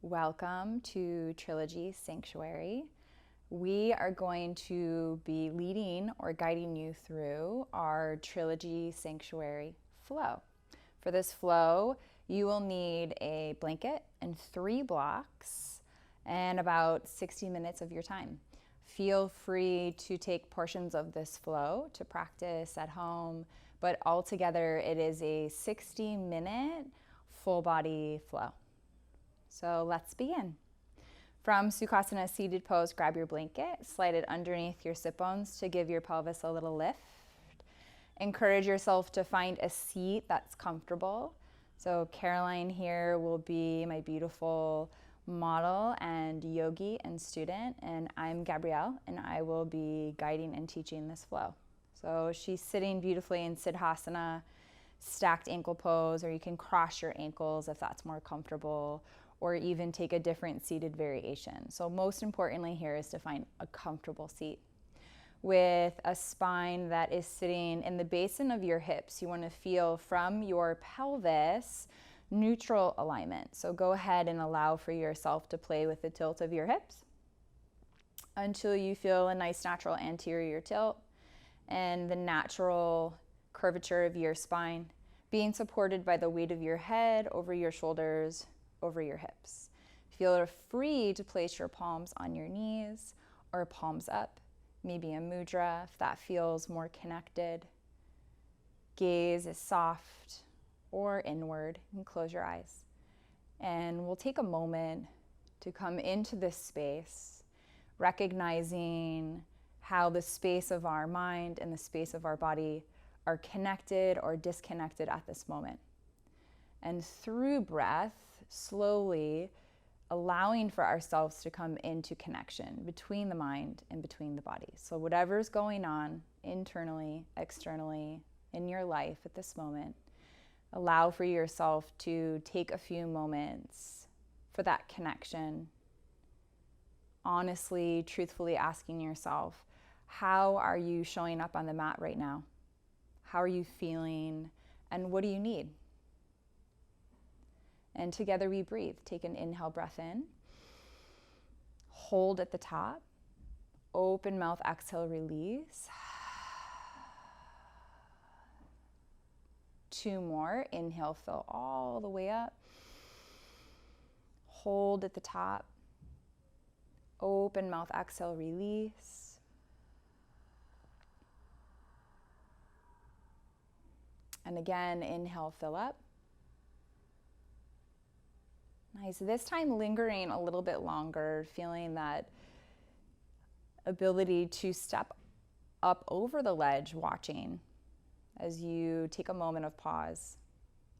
Welcome to Trilogy Sanctuary. We are going to be leading or guiding you through our Trilogy Sanctuary flow. For this flow, you will need a blanket and 3 blocks and about 60 minutes of your time. Feel free to take portions of this flow to practice at home, but altogether it is a 60-minute full body flow. So let's begin. From Sukhasana seated pose, grab your blanket, slide it underneath your sit bones to give your pelvis a little lift. Encourage yourself to find a seat that's comfortable. So Caroline here will be my beautiful model and yogi and student, and I'm Gabrielle, and I will be guiding and teaching this flow. So she's sitting beautifully in Siddhasana, stacked ankle pose, or you can cross your ankles if that's more comfortable, or even take a different seated variation. So most importantly here is to find a comfortable seat with a spine that is sitting in the basin of your hips. You want to feel from your pelvis neutral alignment. So go ahead and allow for yourself to play with the tilt of your hips until you feel a nice natural anterior tilt and the natural curvature of your spine being supported by the weight of your head over your shoulders, over your hips. Feel free to place your palms on your knees or palms up, maybe a mudra if that feels more connected. Gaze is soft or inward, and close your eyes. And we'll take a moment to come into this space, recognizing how the space of our mind and the space of our body are connected or disconnected at this moment. And through breath, slowly allowing for ourselves to come into connection between the mind and between the body. So whatever's going on internally, externally in your life at this moment, allow for yourself to take a few moments for that connection. Honestly, truthfully asking yourself, how are you showing up on the mat right now? How are you feeling? And what do you need? And together we breathe. Take an inhale breath in. Hold at the top. Open mouth, exhale, release. 2 more. Inhale, fill all the way up. Hold at the top. Open mouth, exhale, release. And again, inhale, fill up. Nice. This time lingering a little bit longer, feeling that ability to step up over the ledge, watching as you take a moment of pause.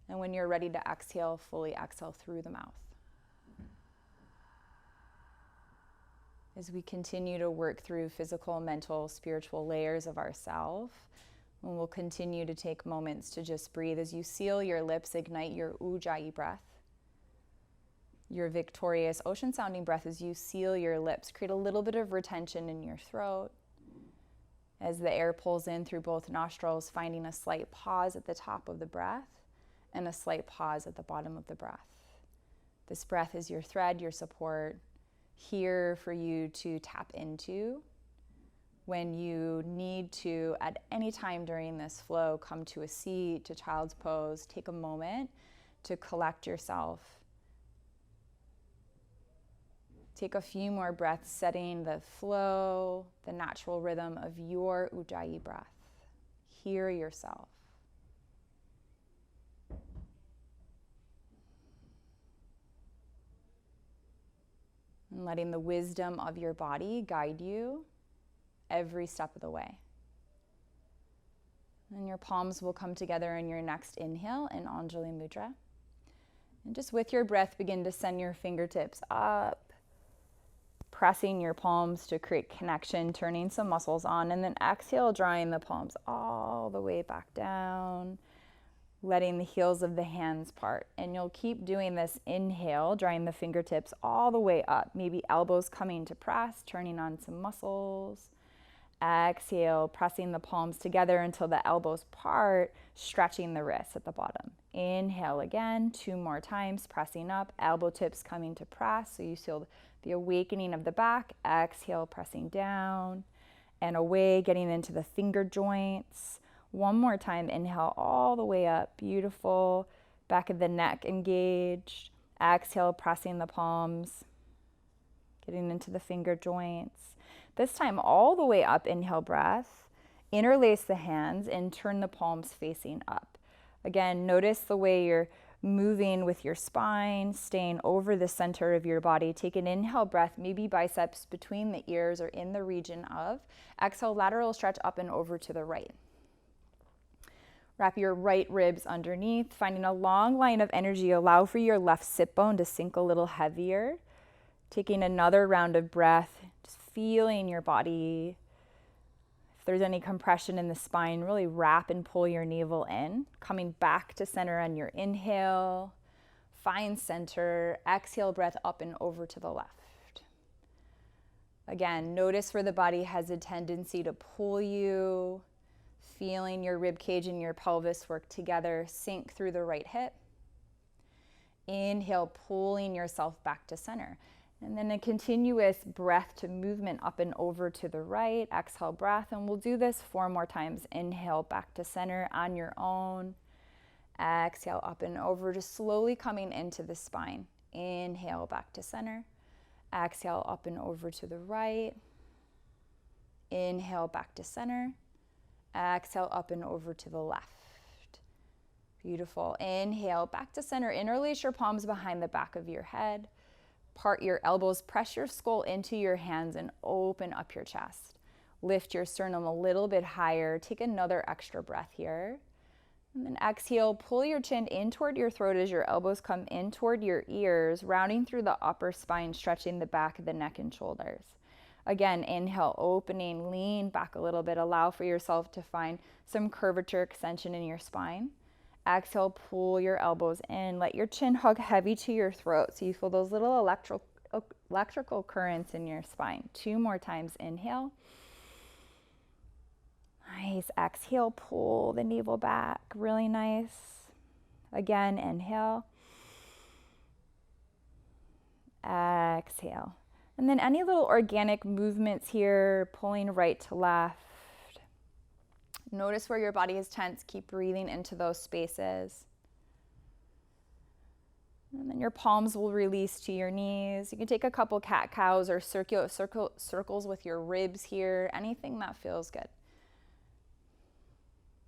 And when you're ready to exhale, fully exhale through the mouth. As we continue to work through physical, mental, spiritual layers of ourself, and we'll continue to take moments to just breathe. As you seal your lips, ignite your Ujjayi breath. Your victorious ocean sounding breath as you seal your lips. Create a little bit of retention in your throat as the air pulls in through both nostrils, finding a slight pause at the top of the breath and a slight pause at the bottom of the breath. This breath is your thread, your support, here for you to tap into when you need to, at any time during this flow, come to a seat, to child's pose. Take a moment to collect yourself. Take a few more breaths, setting the flow, the natural rhythm of your Ujjayi breath. Hear yourself. And letting the wisdom of your body guide you every step of the way. And your palms will come together in your next inhale in Anjali Mudra. And just with your breath, begin to send your fingertips up, pressing your palms to create connection, turning some muscles on, and then exhale, drawing the palms all the way back down, letting the heels of the hands part. And you'll keep doing this inhale, drawing the fingertips all the way up, maybe elbows coming to press, turning on some muscles. Exhale, pressing the palms together until the elbows part, stretching the wrists at the bottom. Inhale again, 2 more times, pressing up, elbow tips coming to press, so you feel the awakening of the back. Exhale, pressing down and away, getting into the finger joints. One more time, inhale all the way up, beautiful. Back of the neck engaged. Exhale, pressing the palms, getting into the finger joints. This time all the way up, inhale breath. Interlace the hands and turn the palms facing up. Again, notice the way you're moving with your spine, staying over the center of your body. Take an inhale breath, maybe biceps between the ears or in the region of. Exhale, lateral stretch up and over to the right. Wrap your right ribs underneath, finding a long line of energy. Allow for your left sit bone to sink a little heavier. Taking another round of breath, just feeling your body. If there's any compression in the spine, really wrap and pull your navel in. Coming back to center on your inhale. Find center. Exhale, breath up and over to the left. Again, notice where the body has a tendency to pull you. Feeling your rib cage and your pelvis work together. Sink through the right hip. Inhale, pulling yourself back to center. And then a continuous breath to movement up and over to the right. Exhale, breath. And we'll do this 4 more times. Inhale, back to center on your own. Exhale, up and over, just slowly coming into the spine. Inhale, back to center. Exhale, up and over to the right. Inhale, back to center. Exhale, up and over to the left. Beautiful. Inhale, back to center. Interlace your palms behind the back of your head. Part your elbows, press your skull into your hands and open up your chest. Lift your sternum a little bit higher. Take another extra breath here. And then exhale, pull your chin in toward your throat as your elbows come in toward your ears, rounding through the upper spine, stretching the back of the neck and shoulders. Again, inhale, opening, lean back a little bit. Allow for yourself to find some curvature, extension in your spine. Exhale, pull your elbows in. Let your chin hug heavy to your throat so you feel those little electrical currents in your spine. 2 more times, inhale. Nice. Exhale, pull the navel back. Really nice. Again, inhale. Exhale. And then any little organic movements here, pulling right to left. Notice where your body is tense. Keep breathing into those spaces. And then your palms will release to your knees. You can take a couple cat-cows or circles with your ribs here, anything that feels good.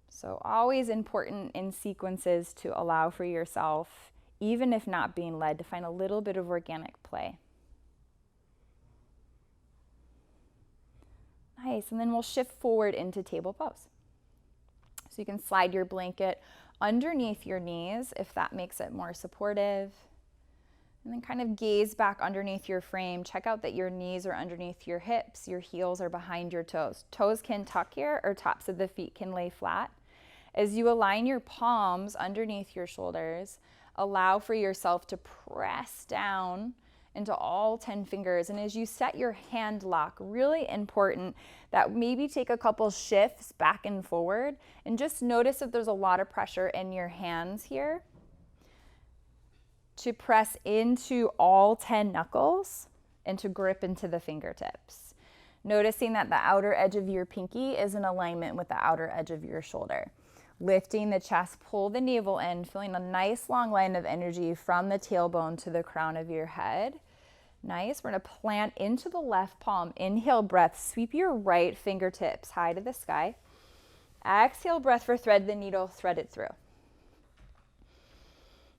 So always important in sequences to allow for yourself, even if not being led, to find a little bit of organic play. Nice, and then we'll shift forward into table pose. So you can slide your blanket underneath your knees if that makes it more supportive. And then kind of gaze back underneath your frame. Check out that your knees are underneath your hips, your heels are behind your toes. Toes can tuck here or tops of the feet can lay flat. As you align your palms underneath your shoulders, allow for yourself to press down into all 10 fingers. And as you set your hand lock, really important that maybe take a couple shifts back and forward and just notice if there's a lot of pressure in your hands here to press into all 10 knuckles and to grip into the fingertips. Noticing that the outer edge of your pinky is in alignment with the outer edge of your shoulder. Lifting the chest, pull the navel in, feeling a nice long line of energy from the tailbone to the crown of your head. Nice. We're going to plant into the left palm. Inhale, breath. Sweep your right fingertips high to the sky. Exhale, breath for thread the needle, thread it through.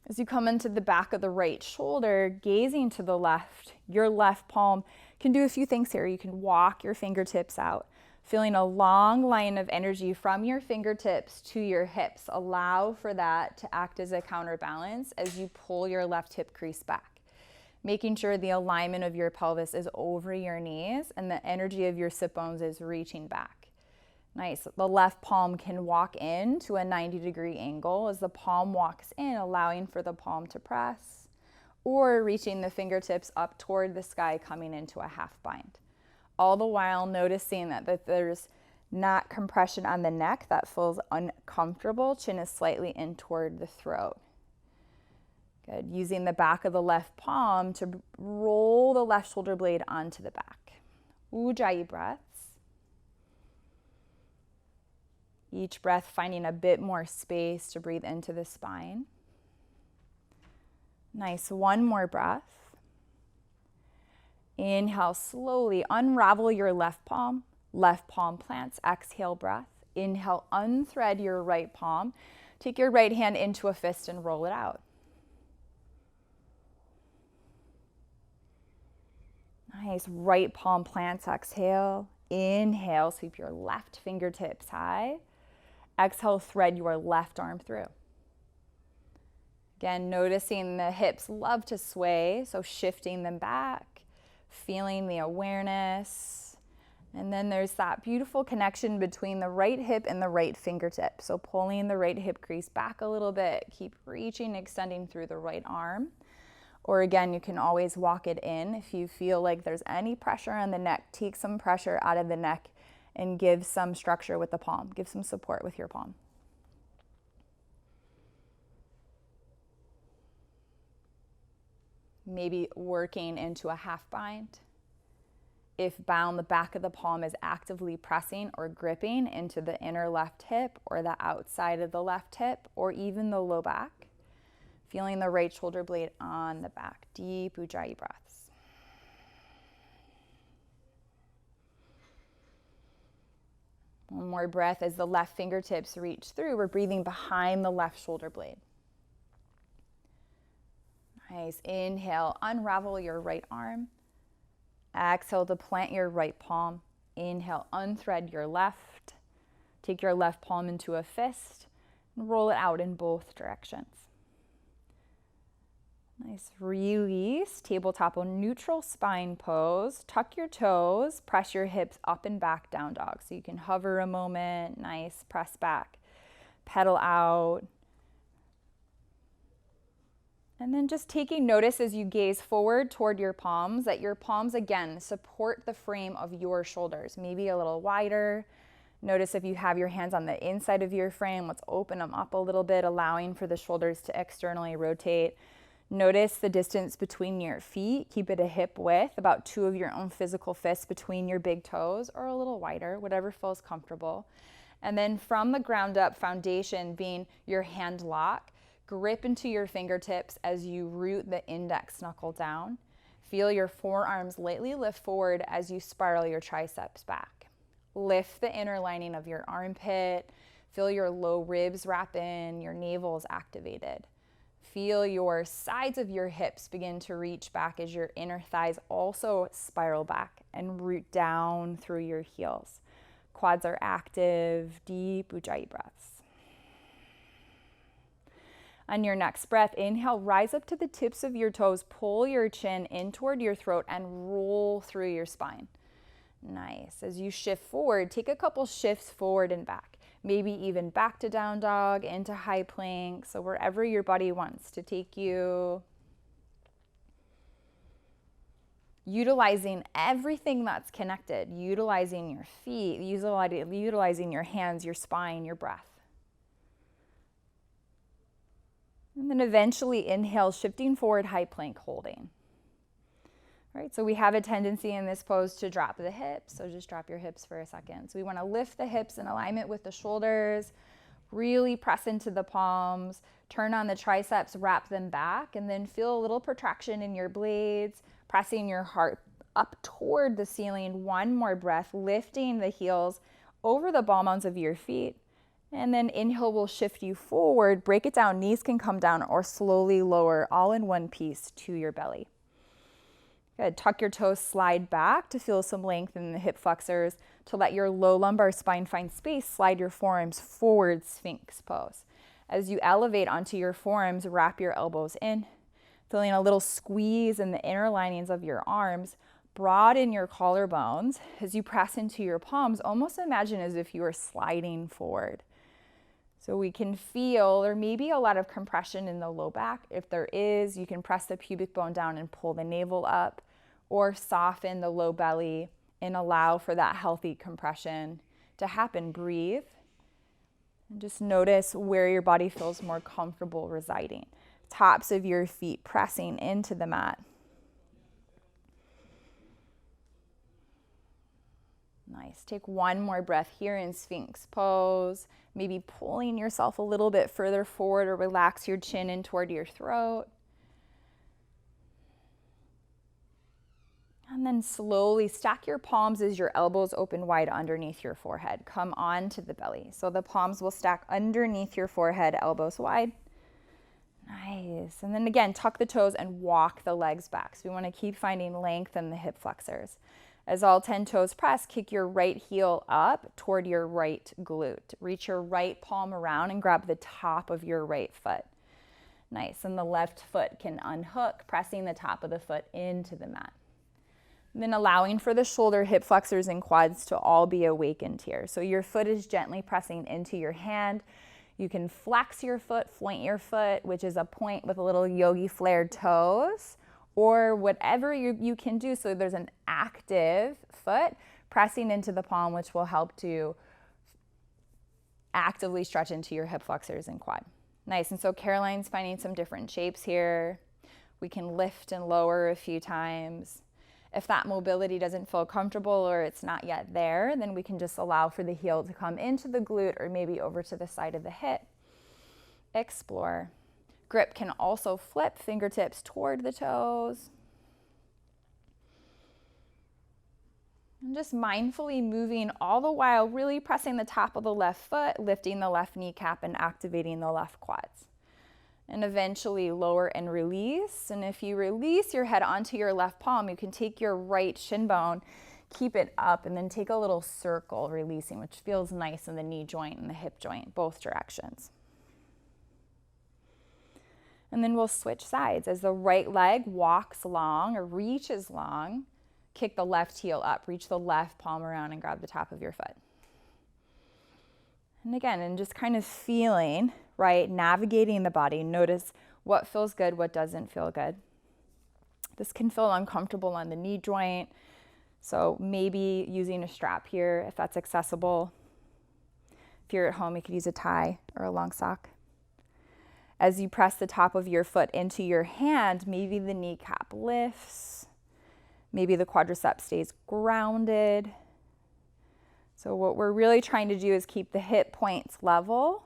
As you come into the back of the right shoulder, gazing to the left, your left palm can do a few things here. You can walk your fingertips out. Feeling a long line of energy from your fingertips to your hips. Allow for that to act as a counterbalance as you pull your left hip crease back. Making sure the alignment of your pelvis is over your knees and the energy of your sit bones is reaching back. Nice. The left palm can walk in to a 90-degree angle as the palm walks in, allowing for the palm to press, or reaching the fingertips up toward the sky, coming into a half bind. all the while noticing that there's not compression on the neck that feels uncomfortable. Chin is slightly in toward the throat. Good. Using the back of the left palm to roll the left shoulder blade onto the back. Ujjayi breaths. Each breath finding a bit more space to breathe into the spine. Nice. One more breath. Inhale slowly. Unravel your left palm. Left palm plants. Exhale breath. Inhale, unthread your right palm. Take your right hand into a fist and roll it out. Nice. Right palm plants. Exhale. Inhale. Sweep your left fingertips high. Exhale, thread your left arm through. Again, noticing the hips love to sway, so shifting them back, feeling the awareness. And then there's that beautiful connection between the right hip and the right fingertip. So pulling the right hip crease back a little bit, keep reaching, extending through the right arm. Or again, you can always walk it in. If you feel like there's any pressure on the neck, take some pressure out of the neck and give some structure with the palm. Give some support with your palm. Maybe working into a half bind. If bound, the back of the palm is actively pressing or gripping into the inner left hip or the outside of the left hip or even the low back. Feeling the right shoulder blade on the back. Deep Ujjayi breaths. One more breath as the left fingertips reach through. We're breathing behind the left shoulder blade. Nice. Inhale, unravel your right arm. Exhale to plant your right palm. Inhale, unthread your left. Take your left palm into a fist and roll it out in both directions. Nice. Release. Tabletop or neutral spine pose. Tuck your toes. Press your hips up and back, down dog. So you can hover a moment. Nice. Press back. Pedal out. And then just taking notice as you gaze forward toward your palms, that your palms, again, support the frame of your shoulders. Maybe a little wider. Notice if you have your hands on the inside of your frame, let's open them up a little bit, allowing for the shoulders to externally rotate. Notice the distance between your feet. Keep it a hip width, about 2 of your own physical fists between your big toes, or a little wider, whatever feels comfortable. And then from the ground up, foundation being your hand lock, grip into your fingertips as you root the index knuckle down. Feel your forearms lightly lift forward as you spiral your triceps back. Lift the inner lining of your armpit. Feel your low ribs wrap in, your navel is activated. Feel your sides of your hips begin to reach back as your inner thighs also spiral back and root down through your heels. Quads are active, deep Ujjayi breaths. On your next breath, inhale, rise up to the tips of your toes, pull your chin in toward your throat and roll through your spine. Nice. As you shift forward, take a couple shifts forward and back. Maybe even back to down dog, into high plank, so wherever your body wants to take you. Utilizing everything that's connected, utilizing your feet, utilizing your hands, your spine, your breath. And then eventually inhale, shifting forward, high plank, holding. Right, so we have a tendency in this pose to drop the hips, so just drop your hips for a second. So we want to lift the hips in alignment with the shoulders, really press into the palms, turn on the triceps, wrap them back, and then feel a little protraction in your blades, pressing your heart up toward the ceiling. One more breath, lifting the heels over the ball mounds of your feet, and then inhale will shift you forward, break it down, knees can come down or slowly lower all in one piece to your belly. Good. Tuck your toes, slide back to feel some length in the hip flexors. To let your low lumbar spine find space, slide your forearms forward, Sphinx pose. As you elevate onto your forearms, wrap your elbows in, feeling a little squeeze in the inner linings of your arms. Broaden your collarbones. As you press into your palms, almost imagine as if you are sliding forward. So we can feel there may be a lot of compression in the low back. If there is, you can press the pubic bone down and pull the navel up, or soften the low belly and allow for that healthy compression to happen. Breathe. And just notice where your body feels more comfortable residing. Tops of your feet pressing into the mat. Nice. Take one more breath here in Sphinx pose. Maybe pulling yourself a little bit further forward, or relax your chin in toward your throat. And then slowly stack your palms as your elbows open wide underneath your forehead. Come onto the belly. So the palms will stack underneath your forehead, elbows wide. Nice. And then again, tuck the toes and walk the legs back. So we want to keep finding length in the hip flexors. As all 10 toes press, kick your right heel up toward your right glute. Reach your right palm around and grab the top of your right foot. Nice. And the left foot can unhook, pressing the top of the foot into the mat. And then allowing for the shoulder, hip flexors, and quads to all be awakened here. So your foot is gently pressing into your hand. You can flex your foot, point your foot, which is a point with a little yogi flared toes, or whatever you can do. So there's an active foot pressing into the palm, which will help to actively stretch into your hip flexors and quad. Nice. And so Caroline's finding some different shapes here. We can lift and lower a few times. If that mobility doesn't feel comfortable or it's not yet there, then we can just allow for the heel to come into the glute or maybe over to the side of the hip. Explore. Grip can also flip, fingertips toward the toes. And just mindfully moving all the while, really pressing the top of the left foot, lifting the left kneecap and activating the left quads. And eventually lower and release. And if you release your head onto your left palm, you can take your right shin bone, keep it up, and then take a little circle, releasing, which feels nice in the knee joint and the hip joint, both directions. And then we'll switch sides. As the right leg walks long or reaches long, kick the left heel up, reach the left palm around and grab the top of your foot. And again, and just kind of feeling, right, navigating the body. Notice what feels good, what doesn't feel good. This can feel uncomfortable on the knee joint, so maybe using a strap here if that's accessible. If you're at home, you could use a tie or a long sock. As you press the top of your foot into your hand, maybe the kneecap lifts, maybe the quadricep stays grounded. So what we're really trying to do is keep the hip points level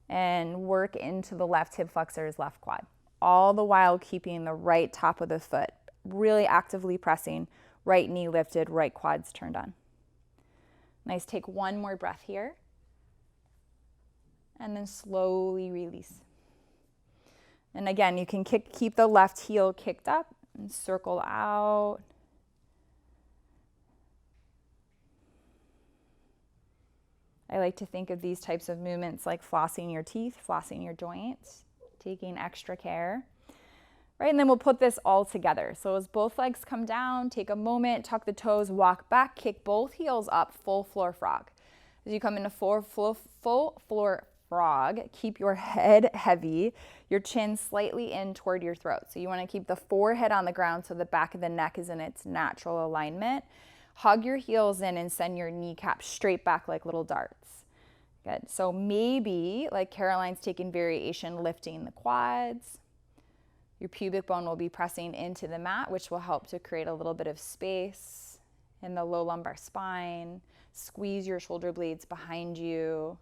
and work into the left hip flexors, left quad, all the while keeping the right top of the foot, really actively pressing, right knee lifted, right quads turned on. Nice, take one more breath here. And then slowly release. And again, you can keep the left heel kicked up and circle out. I like to think of these types of movements like flossing your teeth, flossing your joints, taking extra care. Right, and then we'll put this all together. So as both legs come down, take a moment, tuck the toes, walk back, kick both heels up, full floor frog. As you come into full floor frog, keep your head heavy, your chin slightly in toward your throat. So you want to keep the forehead on the ground so the back of the neck is in its natural alignment. Hug your heels in and send your kneecaps straight back like little darts. Good. So maybe, like Caroline's taking variation, lifting the quads. Your pubic bone will be pressing into the mat, which will help to create a little bit of space in the low lumbar spine. Squeeze your shoulder blades behind you.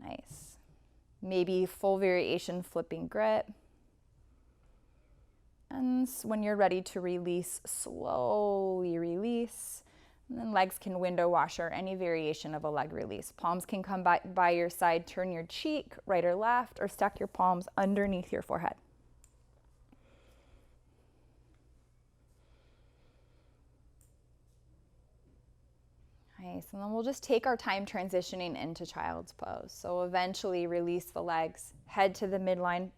Nice. Maybe full variation, flipping grip. And when you're ready to release, slowly release. And then legs can window wash or any variation of a leg release. Palms can come by your side, turn your cheek, right or left, or stack your palms underneath your forehead. Nice, and then we'll just take our time transitioning into child's pose. So eventually release the legs, head to the midline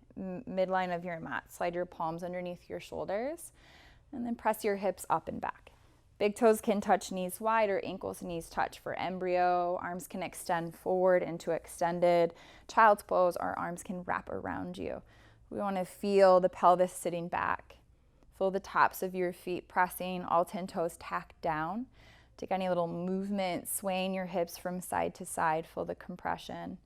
of your mat. Slide your palms underneath your shoulders, and then press your hips up and back. Big toes can touch knees wide or ankles and knees touch for embryo. Arms can extend forward into extended. Child's pose, our arms can wrap around you. We want to feel the pelvis sitting back. Feel the tops of your feet pressing, all 10 toes tacked down. Take any little movement, swaying your hips from side to side. Feel the compression.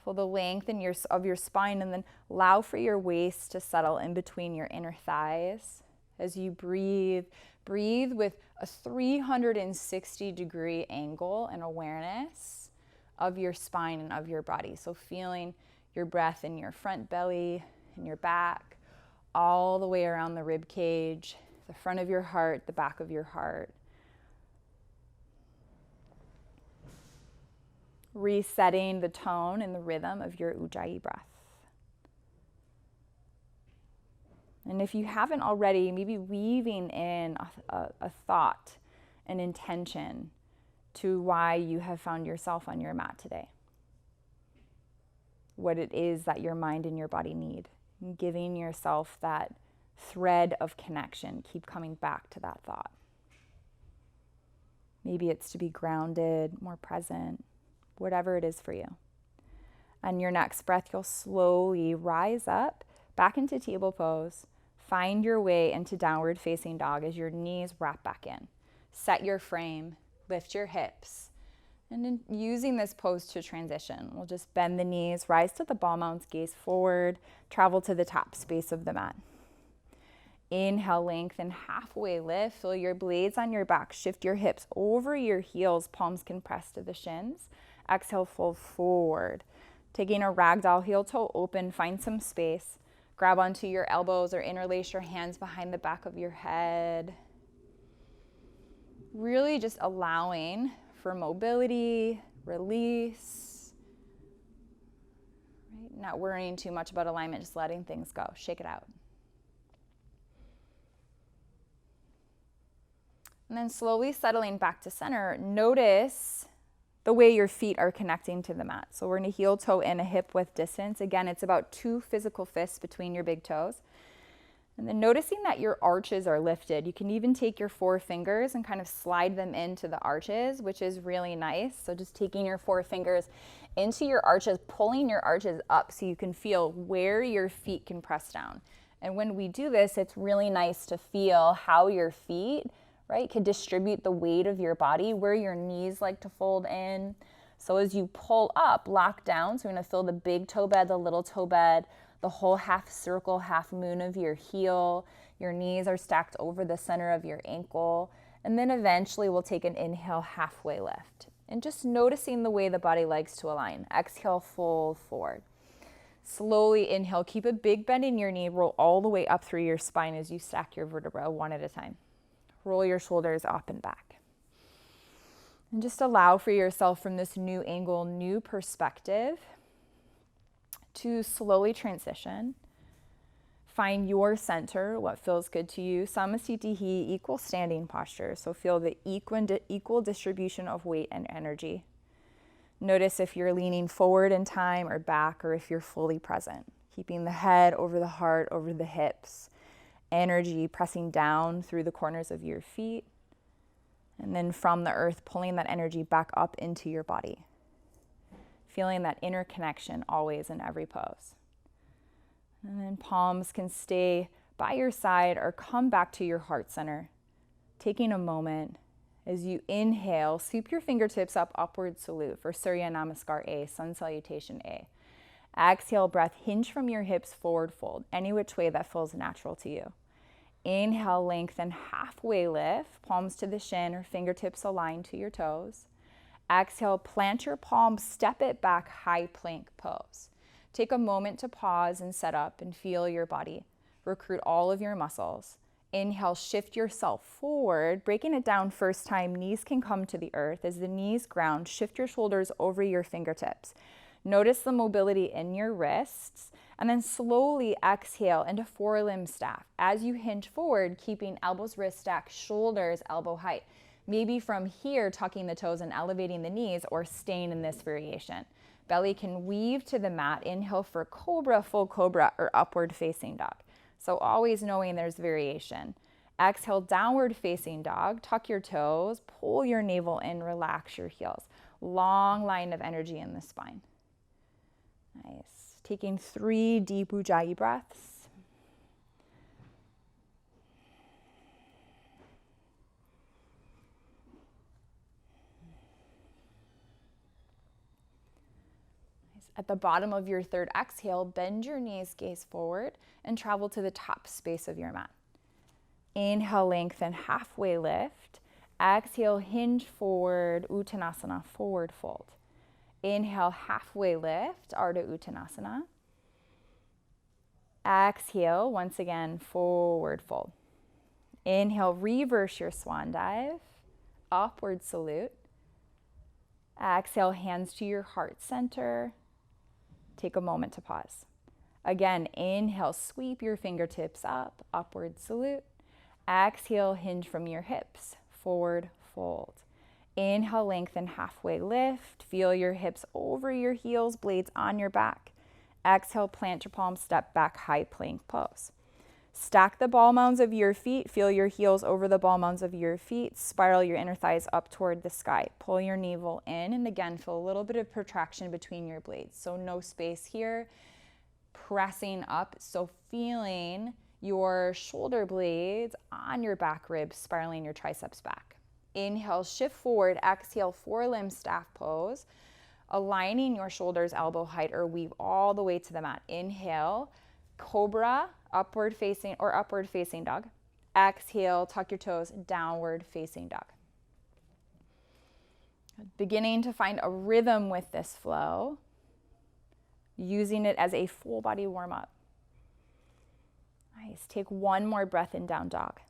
Feel the length of your spine, and then allow for your waist to settle in between your inner thighs. As you breathe, breathe with a 360-degree angle and awareness of your spine and of your body. So feeling your breath in your front belly, in your back, all the way around the rib cage, the front of your heart, the back of your heart. Resetting the tone and the rhythm of your Ujjayi breath. And if you haven't already, maybe weaving in a thought, an intention to why you have found yourself on your mat today. What it is that your mind and your body need. And giving yourself that thread of connection. Keep coming back to that thought. Maybe it's to be grounded, more present, whatever it is for you. On your next breath, you'll slowly rise up, back into table pose. Find your way into downward facing dog as your knees wrap back in. Set your frame, lift your hips. And in using this pose to transition, we'll just bend the knees, rise to the ball mounts, gaze forward, travel to the top space of the mat. Inhale, lengthen, halfway lift. Feel your blades on your back. Shift your hips over your heels. Palms can press to the shins. Exhale, fold forward. Taking a ragdoll, heel toe open, find some space. Grab onto your elbows or interlace your hands behind the back of your head. Really just allowing for mobility, release. Right? Not worrying too much about alignment, just letting things go. Shake it out. And then slowly settling back to center, notice the way your feet are connecting to the mat. So we're going to heel toe in a hip width distance. Again, it's about 2 physical fists between your big toes. And then noticing that your arches are lifted. You can even take your 4 fingers and kind of slide them into the arches, which is really nice. So just taking your 4 fingers into your arches, pulling your arches up so you can feel where your feet can press down. And when we do this, it's really nice to feel how your feet, right, can distribute the weight of your body, where your knees like to fold in. So as you pull up, lock down. So we're going to feel the big toe bed, the little toe bed, the whole half circle, half moon of your heel. Your knees are stacked over the center of your ankle. And then eventually we'll take an inhale, halfway lift. And just noticing the way the body likes to align. Exhale, fold forward. Slowly inhale, keep a big bend in your knee, roll all the way up through your spine as you stack your vertebra one at a time. Roll your shoulders up and back. And just allow for yourself from this new angle, new perspective, to slowly transition. Find your center, what feels good to you. Samasthiti, equal standing posture. So feel the equal distribution of weight and energy. Notice if you're leaning forward in time or back, or if you're fully present. Keeping the head over the heart, over the hips. Energy pressing down through the corners of your feet. And then from the earth, pulling that energy back up into your body. Feeling that inner connection always in every pose. And then palms can stay by your side or come back to your heart center. Taking a moment as you inhale, sweep your fingertips up, upward salute for Surya Namaskar A, Sun Salutation A. Exhale, breath, hinge from your hips, forward fold, any which way that feels natural to you. Inhale, lengthen, halfway lift, palms to the shin or fingertips aligned to your toes. Exhale, plant your palms, step it back, high plank pose. Take a moment to pause and set up and feel your body. Recruit all of your muscles. Inhale, shift yourself forward, breaking it down first time. Knees can come to the earth. As the knees ground, shift your shoulders over your fingertips. Notice the mobility in your wrists, and then slowly exhale into forelimb staff. As you hinge forward, keeping elbows, wrist stack, shoulders, elbow height. Maybe from here, tucking the toes and elevating the knees, or staying in this variation. Belly can weave to the mat. Inhale for Cobra, full Cobra, or upward facing dog. So always knowing there's variation. Exhale, downward facing dog. Tuck your toes, pull your navel in, relax your heels. Long line of energy in the spine. Nice. Taking 3 deep Ujjayi breaths. At the bottom of your third exhale, bend your knees, gaze forward, and travel to the top space of your mat. Inhale, lengthen, halfway lift. Exhale, hinge forward, Uttanasana, forward fold. Inhale, halfway lift, Ardha Uttanasana. Exhale, once again, forward fold. Inhale, reverse your swan dive, upward salute. Exhale, hands to your heart center. Take a moment to pause. Again, inhale, sweep your fingertips up, upward salute. Exhale, hinge from your hips, forward fold. Inhale, lengthen, halfway lift. Feel your hips over your heels, blades on your back. Exhale, plant your palms, step back, high plank pose. Stack the ball mounds of your feet. Feel your heels over the ball mounds of your feet. Spiral your inner thighs up toward the sky. Pull your navel in, and again, feel a little bit of protraction between your blades. So no space here. Pressing up, so feeling your shoulder blades on your back ribs, spiraling your triceps back. Inhale, shift forward. Exhale, forelimb staff pose. Aligning your shoulders elbow height or weave all the way to the mat. Inhale, Cobra, upward facing dog. Exhale, tuck your toes, downward facing dog. Beginning to find a rhythm with this flow, using it as a full body warm up. Nice. Take one more breath in, down dog.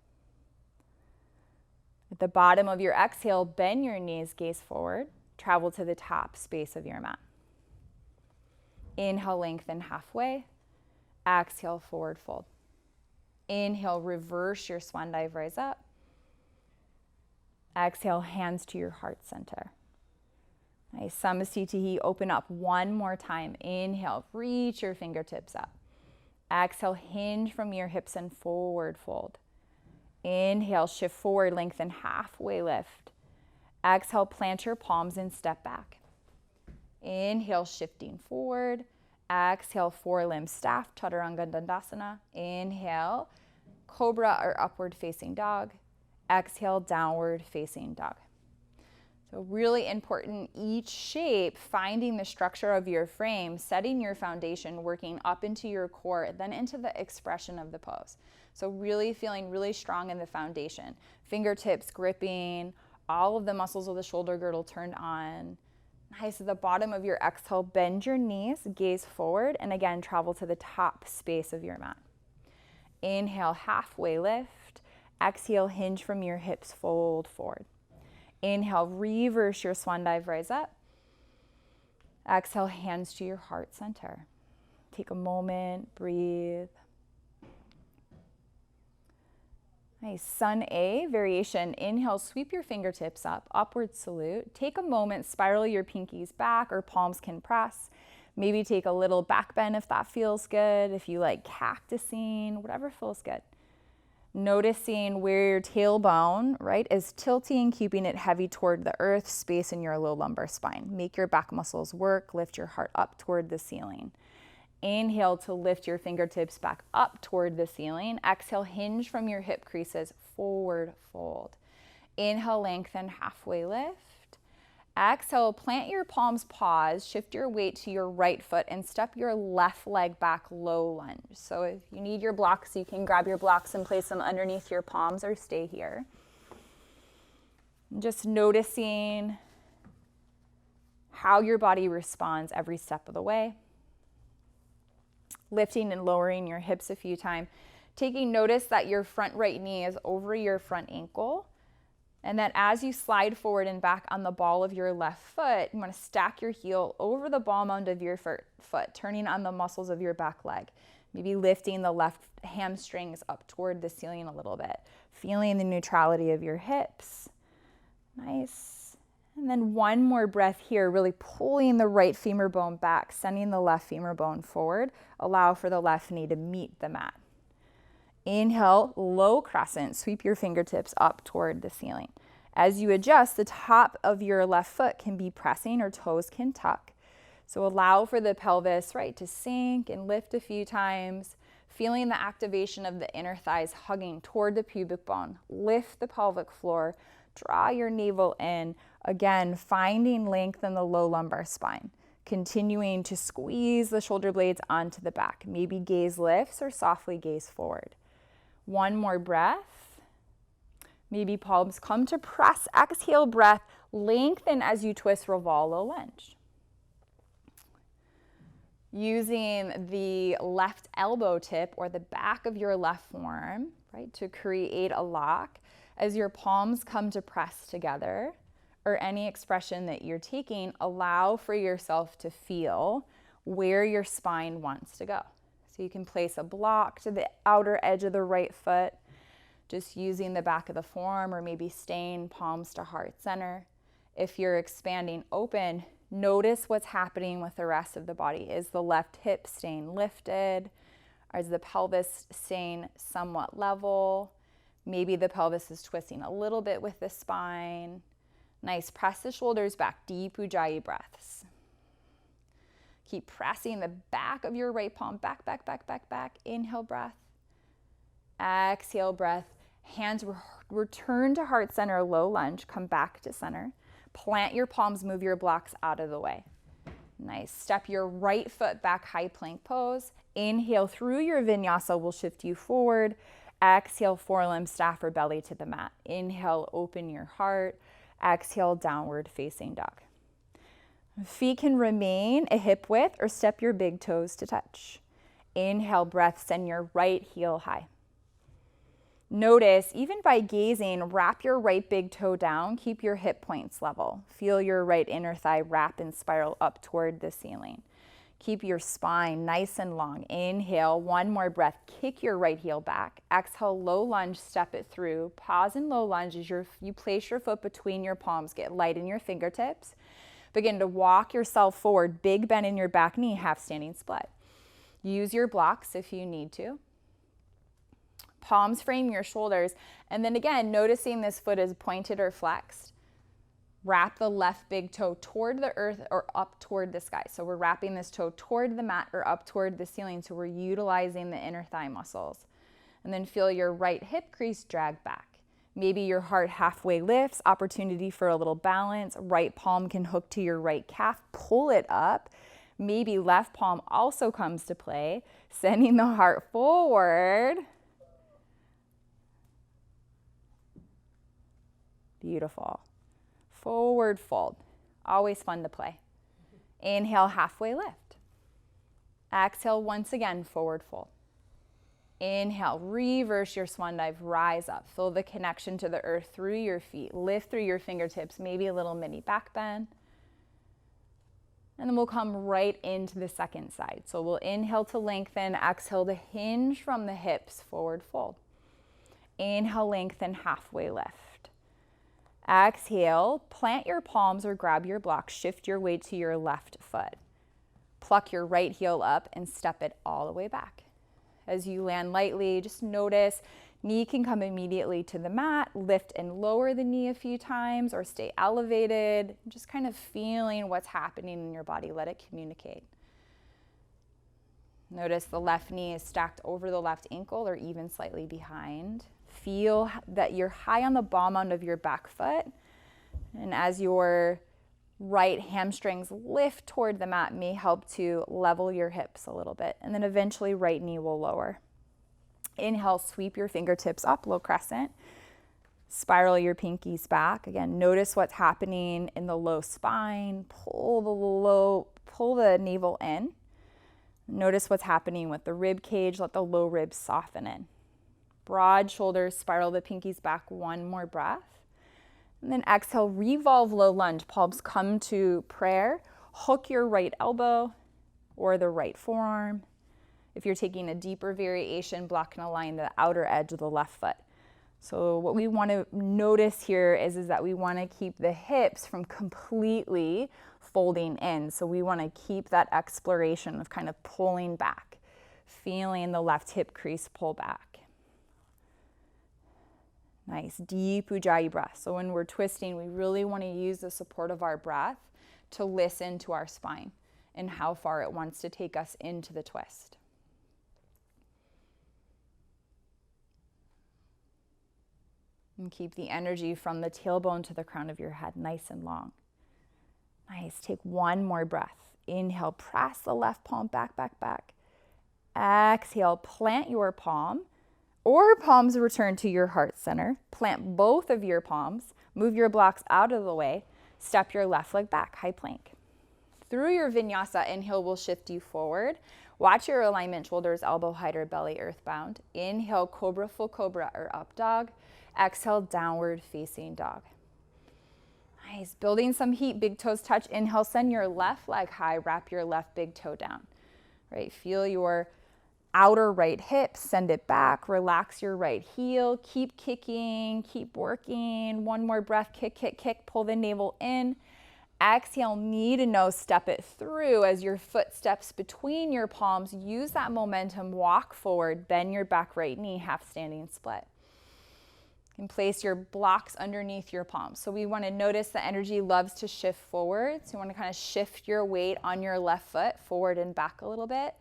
At the bottom of your exhale, bend your knees, gaze forward. Travel to the top space of your mat. Inhale, lengthen halfway. Exhale, forward fold. Inhale, reverse your swan dive, rise up. Exhale, hands to your heart center. Nice. Samastitihi, open up one more time. Inhale, reach your fingertips up. Exhale, hinge from your hips and forward fold. Inhale, shift forward, lengthen, halfway lift. Exhale, plant your palms and step back. Inhale, shifting forward. Exhale, forelimb staff, Chaturanga Dandasana. Inhale, Cobra or upward facing dog. Exhale, downward facing dog. So really important, each shape, finding the structure of your frame, setting your foundation, working up into your core, then into the expression of the pose. So really feeling really strong in the foundation. Fingertips gripping, all of the muscles of the shoulder girdle turned on. Nice. At the bottom of your exhale, bend your knees, gaze forward, and again, travel to the top space of your mat. Inhale, halfway lift. Exhale, hinge from your hips, fold forward. Inhale, reverse your swan dive, rise up. Exhale, hands to your heart center. Take a moment, breathe. Nice. Sun A variation. Inhale, sweep your fingertips up, upward salute. Take a moment, spiral your pinkies back or palms can press. Maybe take a little back bend if that feels good. If you like cactusing, whatever feels good. Noticing where your tailbone, right, is tilting, keeping it heavy toward the earth, space in your low lumbar spine. Make your back muscles work, lift your heart up toward the ceiling. Inhale to lift your fingertips back up toward the ceiling. Exhale, hinge from your hip creases, forward fold. Inhale, lengthen, halfway lift. Exhale, plant your palms, pause, shift your weight to your right foot and step your left leg back, low lunge. So if you need your blocks, you can grab your blocks and place them underneath your palms or stay here. Just noticing how your body responds every step of the way. Lifting and lowering your hips a few times. Taking notice that your front right knee is over your front ankle. And that as you slide forward and back on the ball of your left foot, you want to stack your heel over the ball mound of your foot, turning on the muscles of your back leg. Maybe lifting the left hamstrings up toward the ceiling a little bit. Feeling the neutrality of your hips. Nice. And then one more breath here, really pulling the right femur bone back, sending the left femur bone forward. Allow for the left knee to meet the mat. Inhale, low crescent, sweep your fingertips up toward the ceiling. As you adjust, the top of your left foot can be pressing or toes can tuck. So allow for the pelvis, right, to sink and lift a few times, feeling the activation of the inner thighs hugging toward the pubic bone. Lift the pelvic floor, draw your navel in. Again, finding length in the low lumbar spine. Continuing to squeeze the shoulder blades onto the back. Maybe gaze lifts or softly gaze forward. One more breath. Maybe palms come to press. Exhale, breath. Lengthen as you twist, revolve, low lunge. Using the left elbow tip or the back of your left forearm, right, to create a lock as your palms come to press together, or any expression that you're taking, allow for yourself to feel where your spine wants to go. So you can place a block to the outer edge of the right foot, just using the back of the forearm, or maybe staying palms to heart center. If you're expanding open, notice what's happening with the rest of the body. Is the left hip staying lifted? Or is the pelvis staying somewhat level? Maybe the pelvis is twisting a little bit with the spine. Nice, press the shoulders back, deep Ujjayi breaths. Keep pressing the back of your right palm back, back, back, back, back. Inhale, breath. Exhale, breath. Hands return to heart center, low lunge, come back to center. Plant your palms, move your blocks out of the way. Nice, step your right foot back, high plank pose. Inhale through your vinyasa will shift you forward. Exhale, forelimb, staff, or belly to the mat. Inhale, open your heart. Exhale, downward facing dog. Feet can remain a hip width or step your big toes to touch. Inhale, breath, send your right heel high. Notice, even by gazing, wrap your right big toe down, keep your hip points level. Feel your right inner thigh wrap and spiral up toward the ceiling. Keep your spine nice and long. Inhale, one more breath. Kick your right heel back. Exhale, low lunge, step it through. Pause in low lunge as you place your foot between your palms. Get light in your fingertips. Begin to walk yourself forward. Big bend in your back knee, half standing split. Use your blocks if you need to. Palms frame your shoulders. And then again, noticing this foot is pointed or flexed. Wrap the left big toe toward the earth or up toward the sky. So we're wrapping this toe toward the mat or up toward the ceiling. So we're utilizing the inner thigh muscles. And then feel your right hip crease drag back. Maybe your heart halfway lifts, opportunity for a little balance. Right palm can hook to your right calf, pull it up. Maybe left palm also comes to play, sending the heart forward. Beautiful. Forward fold. Always fun to play. Inhale, halfway lift. Exhale, once again, forward fold. Inhale, reverse your swan dive, rise up. Feel the connection to the earth through your feet. Lift through your fingertips, maybe a little mini back bend. And then we'll come right into the second side. So we'll inhale to lengthen, exhale to hinge from the hips, forward fold. Inhale, lengthen, halfway lift. Exhale, plant your palms or grab your blocks, shift your weight to your left foot. Pluck your right heel up and step it all the way back. As you land lightly, just notice knee can come immediately to the mat, lift and lower the knee a few times or stay elevated, just kind of feeling what's happening in your body, let it communicate. Notice the left knee is stacked over the left ankle or even slightly behind. Feel that you're high on the ball mound of your back foot. And as your right hamstrings lift toward the mat, may help to level your hips a little bit. And then eventually right knee will lower. Inhale, sweep your fingertips up, low crescent. Spiral your pinkies back. Again, notice what's happening in the low spine. Pull the navel in. Notice what's happening with the rib cage. Let the low ribs soften in. Broad shoulders, spiral the pinkies back, one more breath. And then exhale, revolve low lunge. Palms come to prayer. Hook your right elbow or the right forearm. If you're taking a deeper variation, block and align the outer edge of the left foot. So what we want to notice here is that we want to keep the hips from completely folding in. So we want to keep that exploration of kind of pulling back, feeling the left hip crease pull back. Nice, deep Ujjayi breath. So when we're twisting, we really want to use the support of our breath to listen to our spine and how far it wants to take us into the twist. And keep the energy from the tailbone to the crown of your head nice and long. Nice, take one more breath. Inhale, press the left palm back, back, back. Exhale, plant your palm or palms return to your heart center. Plant both of your palms. Move your blocks out of the way. Step your left leg back, high plank. Through your vinyasa, inhale will shift you forward. Watch your alignment, shoulders, elbow height, or belly earthbound. Inhale, cobra, full cobra, or up dog. Exhale, downward facing dog. Nice, building some heat, big toes touch. Inhale, send your left leg high, wrap your left big toe down. Right, feel your outer right hip, send it back, relax your right heel, keep kicking, keep working. One more breath, kick, kick, kick, pull the navel in. Exhale, knee to nose, step it through as your foot steps between your palms. Use that momentum, walk forward, bend your back right knee, half standing split. And place your blocks underneath your palms. So we want to notice the energy loves to shift forward. So you want to kind of shift your weight on your left foot forward and back a little bit.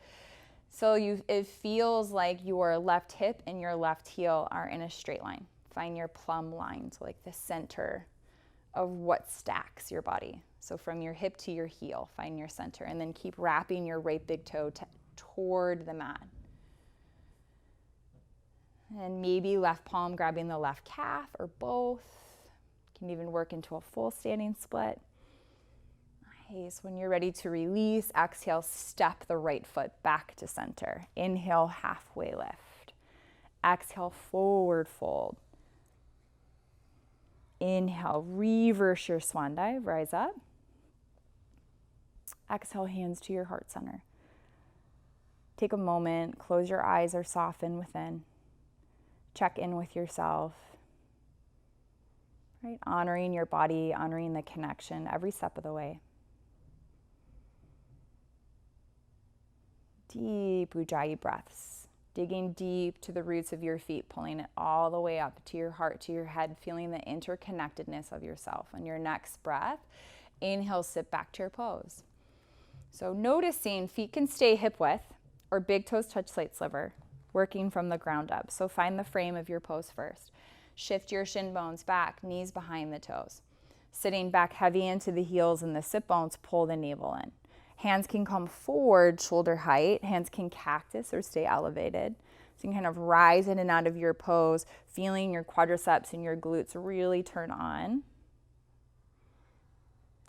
So it feels like your left hip and your left heel are in a straight line. Find your plumb line, so like the center of what stacks your body. So from your hip to your heel, find your center, and then keep wrapping your right big toe toward the mat. And maybe left palm grabbing the left calf or both. You can even work into a full standing split. Nice. When you're ready to release, exhale, step the right foot back to center. Inhale, halfway lift. Exhale, forward fold. Inhale, reverse your swan dive, rise up. Exhale, hands to your heart center. Take a moment, close your eyes or soften within. Check in with yourself. Right? Honoring your body, honoring the connection every step of the way. Deep Ujjayi breaths. Digging deep to the roots of your feet, pulling it all the way up to your heart, to your head, feeling the interconnectedness of yourself. On your next breath, inhale, sit back to your pose. So noticing feet can stay hip width or big toes touch slate sliver, working from the ground up. So find the frame of your pose first. Shift your shin bones back, knees behind the toes. Sitting back heavy into the heels and the sit bones, pull the navel in. Hands can come forward, shoulder height. Hands can cactus or stay elevated. So you can kind of rise in and out of your pose, feeling your quadriceps and your glutes really turn on.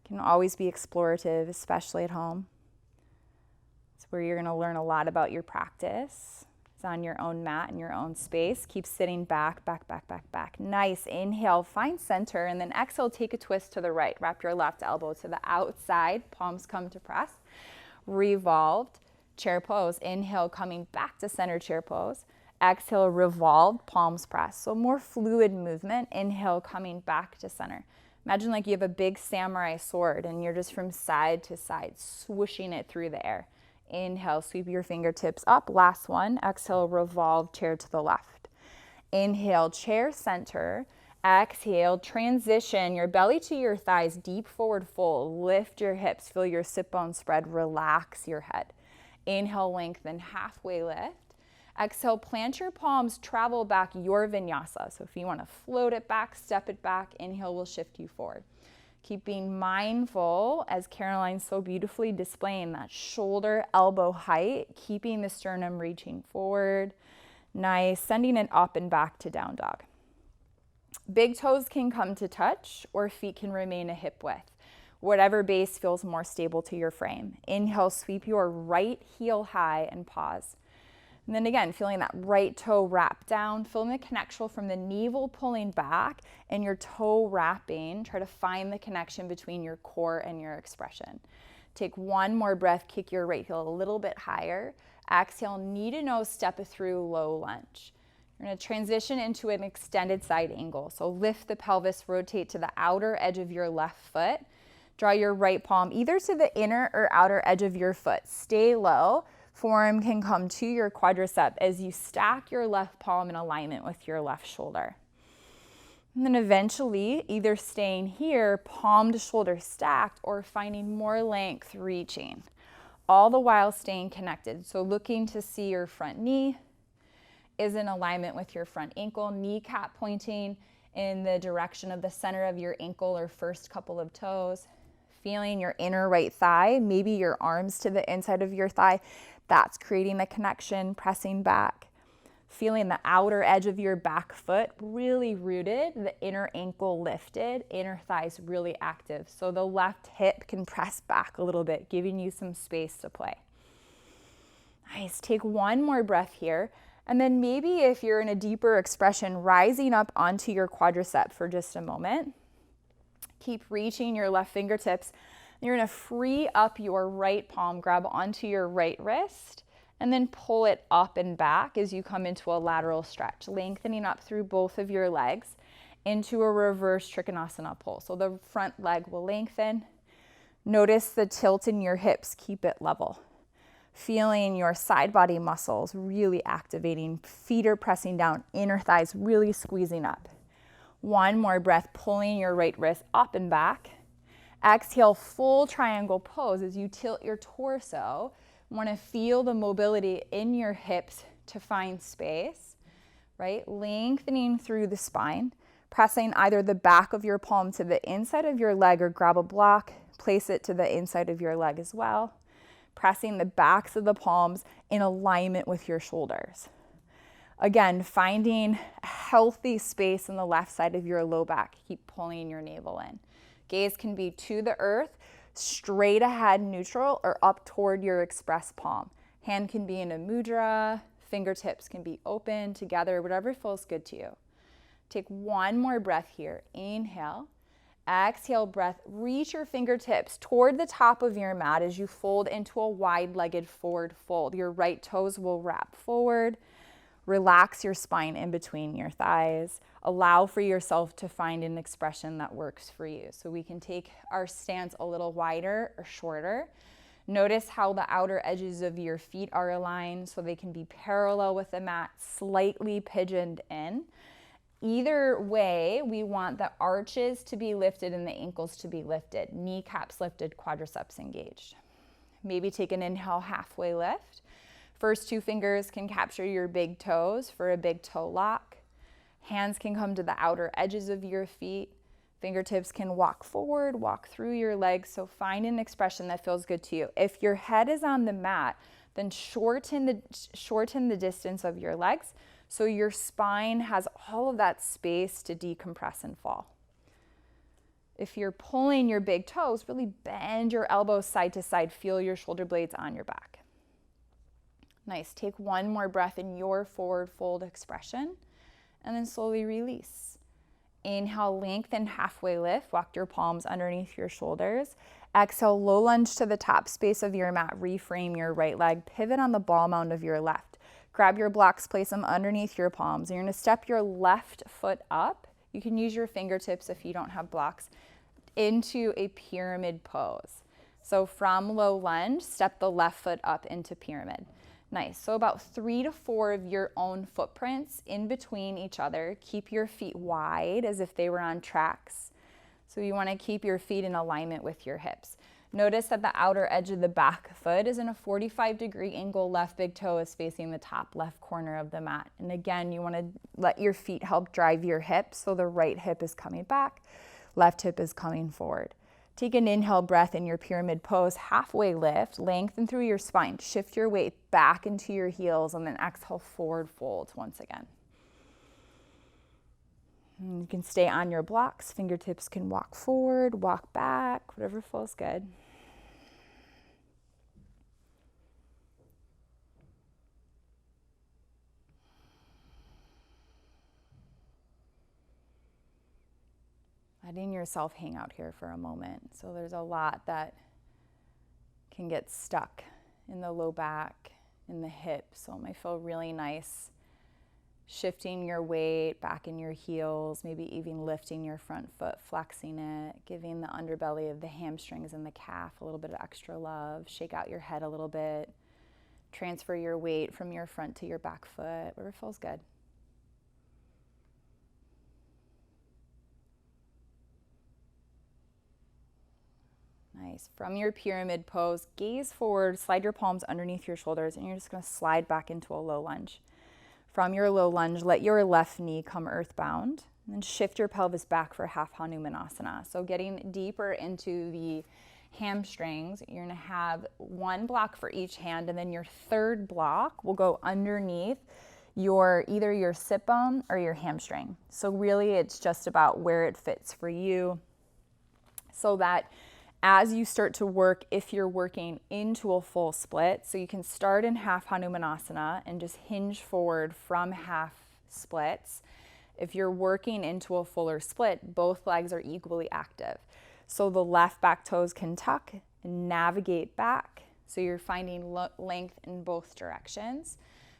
Can always be explorative, especially at home. It's where you're going to learn a lot about your practice. It's on your own mat in your own space. Keep sitting back, back, back, back, back. Nice. Inhale, find center, and then exhale, take a twist to the right. Wrap your left elbow to the outside. Palms come to press. Revolved, chair pose. Inhale, coming back to center, chair pose. Exhale, revolved, palms press. So more fluid movement. Inhale, coming back to center. Imagine like you have a big samurai sword and you're just from side to side, swooshing it through the air. Inhale, sweep your fingertips up. Last one. Exhale, revolve, chair to the left. Inhale, chair center. Exhale, transition your belly to your thighs, deep forward fold. Lift your hips, feel your sit bones spread, relax your head. Inhale, lengthen, halfway lift. Exhale, plant your palms, travel back your vinyasa. So if you want to float it back, step it back, inhale will shift you forward. Keep being mindful, as Caroline's so beautifully displaying, that shoulder elbow height, keeping the sternum reaching forward. Nice, sending it up and back to down dog. Big toes can come to touch or feet can remain a hip width. Whatever base feels more stable to your frame. Inhale, sweep your right heel high and pause. And then again, feeling that right toe wrap down, feeling the connection from the navel pulling back and your toe wrapping. Try to find the connection between your core and your expression. Take one more breath, kick your right heel a little bit higher. Exhale, knee to nose, step it through, low lunge. You're going to transition into an extended side angle. So lift the pelvis, rotate to the outer edge of your left foot. Draw your right palm either to the inner or outer edge of your foot. Stay low. Forearm can come to your quadricep as you stack your left palm in alignment with your left shoulder. And then eventually, either staying here, palm to shoulder stacked, or finding more length reaching, all the while staying connected. So looking to see your front knee is in alignment with your front ankle, kneecap pointing in the direction of the center of your ankle or first couple of toes. Feeling your inner right thigh, maybe your arms to the inside of your thigh. That's creating the connection, pressing back. Feeling the outer edge of your back foot really rooted, the inner ankle lifted, inner thighs really active. So the left hip can press back a little bit, giving you some space to play. Nice, take one more breath here. And then maybe if you're in a deeper expression, rising up onto your quadricep for just a moment. Keep reaching your left fingertips. You're gonna free up your right palm, grab onto your right wrist, and then pull it up and back as you come into a lateral stretch, lengthening up through both of your legs into a reverse Trikonasana pull. So the front leg will lengthen. Notice the tilt in your hips, keep it level. Feeling your side body muscles really activating, feet are pressing down, inner thighs really squeezing up. One more breath, pulling your right wrist up and back. Exhale, full triangle pose as you tilt your torso. Want to feel the mobility in your hips to find space, right? Lengthening through the spine, pressing either the back of your palm to the inside of your leg or grab a block, place it to the inside of your leg as well. Pressing the backs of the palms in alignment with your shoulders. Again, finding a healthy space in the left side of your low back. Keep pulling your navel in. Gaze can be to the earth, straight ahead neutral, or up toward your express palm. Hand can be in a mudra, fingertips can be open together, whatever feels good to you. Take one more breath here. Inhale. Exhale, breath. Reach your fingertips toward the top of your mat as you fold into a wide-legged forward fold. Your right toes will wrap forward. Relax your spine in between your thighs. Allow for yourself to find an expression that works for you. So we can take our stance a little wider or shorter. Notice how the outer edges of your feet are aligned so they can be parallel with the mat, slightly pigeoned in. Either way, we want the arches to be lifted and the ankles to be lifted. Kneecaps lifted, quadriceps engaged. Maybe take an inhale, halfway lift. First two fingers can capture your big toes for a big toe lock. Hands can come to the outer edges of your feet. Fingertips can walk forward, walk through your legs. So find an expression that feels good to you. If your head is on the mat, then shorten the distance of your legs so your spine has all of that space to decompress and fall. If you're pulling your big toes, really bend your elbows side to side. Feel your shoulder blades on your back. Nice. Take one more breath in your forward fold expression and then slowly release. Inhale, lengthen, halfway lift. Walk your palms underneath your shoulders. Exhale, low lunge to the top space of your mat. Reframe your right leg. Pivot on the ball mound of your left. Grab your blocks, place them underneath your palms. You're going to step your left foot up. You can use your fingertips if you don't have blocks, into a pyramid pose. So from low lunge, step the left foot up into pyramid. Nice. So about 3 to 4 of your own footprints in between each other. Keep your feet wide as if they were on tracks. So you want to keep your feet in alignment with your hips. Notice that the outer edge of the back foot is in a 45-degree angle. Left big toe is facing the top left corner of the mat. And again, you want to let your feet help drive your hips. So the right hip is coming back, left hip is coming forward. Take an inhale breath in your pyramid pose, halfway lift, lengthen through your spine, shift your weight back into your heels, and then exhale, forward fold once again. And you can stay on your blocks, fingertips can walk forward, walk back, whatever feels good. Letting yourself hang out here for a moment. So there's a lot that can get stuck in the low back, in the hips. So it might feel really nice shifting your weight back in your heels, maybe even lifting your front foot, flexing it, giving the underbelly of the hamstrings and the calf a little bit of extra love. Shake out your head a little bit. Transfer your weight from your front to your back foot, whatever feels good. Nice. From your pyramid pose, gaze forward, slide your palms underneath your shoulders, and you're just going to slide back into a low lunge. From your low lunge, let your left knee come earthbound. And then shift your pelvis back for half Hanumanasana. So getting deeper into the hamstrings, you're gonna have one block for each hand, and then your third block will go underneath either your sit bone or your hamstring. So really it's just about where it fits for you, so that as you start to work, if you're working into a full split, so you can start in half Hanumanasana and just hinge forward from half splits. If you're working into a fuller split, both legs are equally active. So the left back toes can tuck and navigate back. So you're finding length in both directions.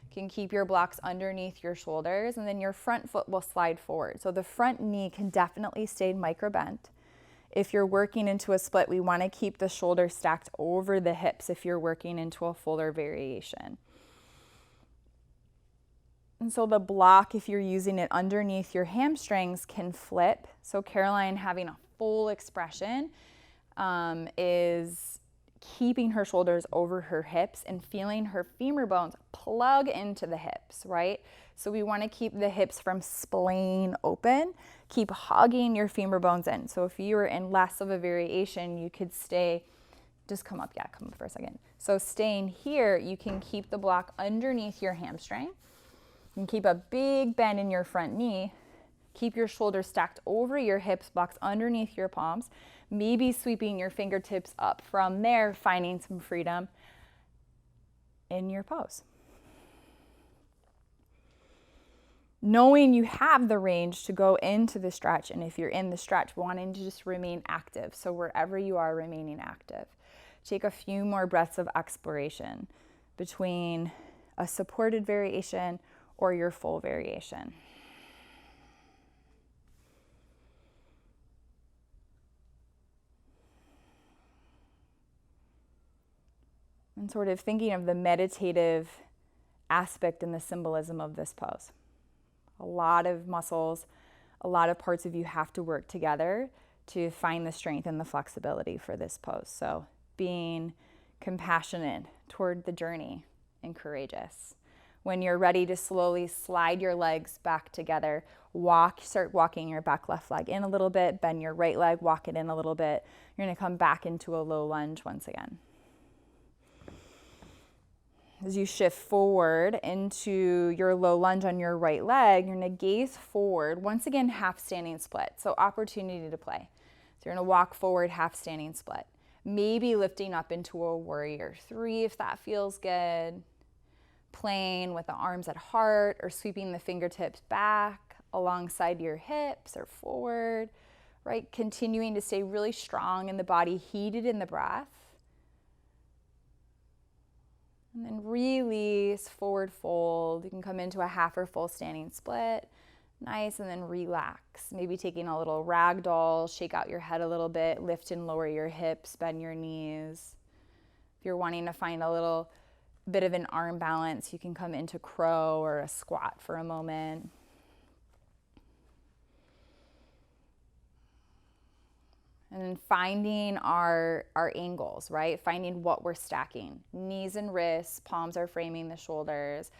You can keep your blocks underneath your shoulders, and then your front foot will slide forward. So the front knee can definitely stay micro bent. If you're working into a split, we want to keep the shoulders stacked over the hips if you're working into a fuller variation. And so the block, if you're using it underneath your hamstrings, can flip. So Caroline, having a full expression, is keeping her shoulders over her hips and feeling her femur bones plug into the hips, right? So we want to keep the hips from splaying open, keep hugging your femur bones in. So if you were in less of a variation, you could stay, just come up for a second. So staying here, you can keep the block underneath your hamstring. You can keep a big bend in your front knee. Keep your shoulders stacked over your hips, blocks underneath your palms. Maybe sweeping your fingertips up from there, finding some freedom in your pose. Knowing you have the range to go into the stretch, and if you're in the stretch, wanting to just remain active. So wherever you are, remaining active. Take a few more breaths of exploration between a supported variation or your full variation. And sort of thinking of the meditative aspect and the symbolism of this pose. A lot of muscles, a lot of parts of you have to work together to find the strength and the flexibility for this pose. So being compassionate toward the journey and courageous. When you're ready to slowly slide your legs back together, start walking your back left leg in a little bit, bend your right leg, walk it in a little bit. You're gonna come back into a low lunge once again. As you shift forward into your low lunge on your right leg, you're gonna gaze forward, once again, half standing split. So opportunity to play. So you're gonna walk forward, half standing split. Maybe lifting up into a warrior 3 if that feels good. Playing with the arms at heart, or sweeping the fingertips back alongside your hips or forward, right? Continuing to stay really strong in the body, heated in the breath. And then release, forward fold. You can come into a half or full standing split. Nice, and then relax. Maybe taking a little ragdoll, shake out your head a little bit, lift and lower your hips, bend your knees. If you're wanting to find a little bit of an arm balance, you can come into crow or a squat for a moment. And then finding our angles, right? Finding what we're stacking. Knees and wrists, palms are framing the shoulders,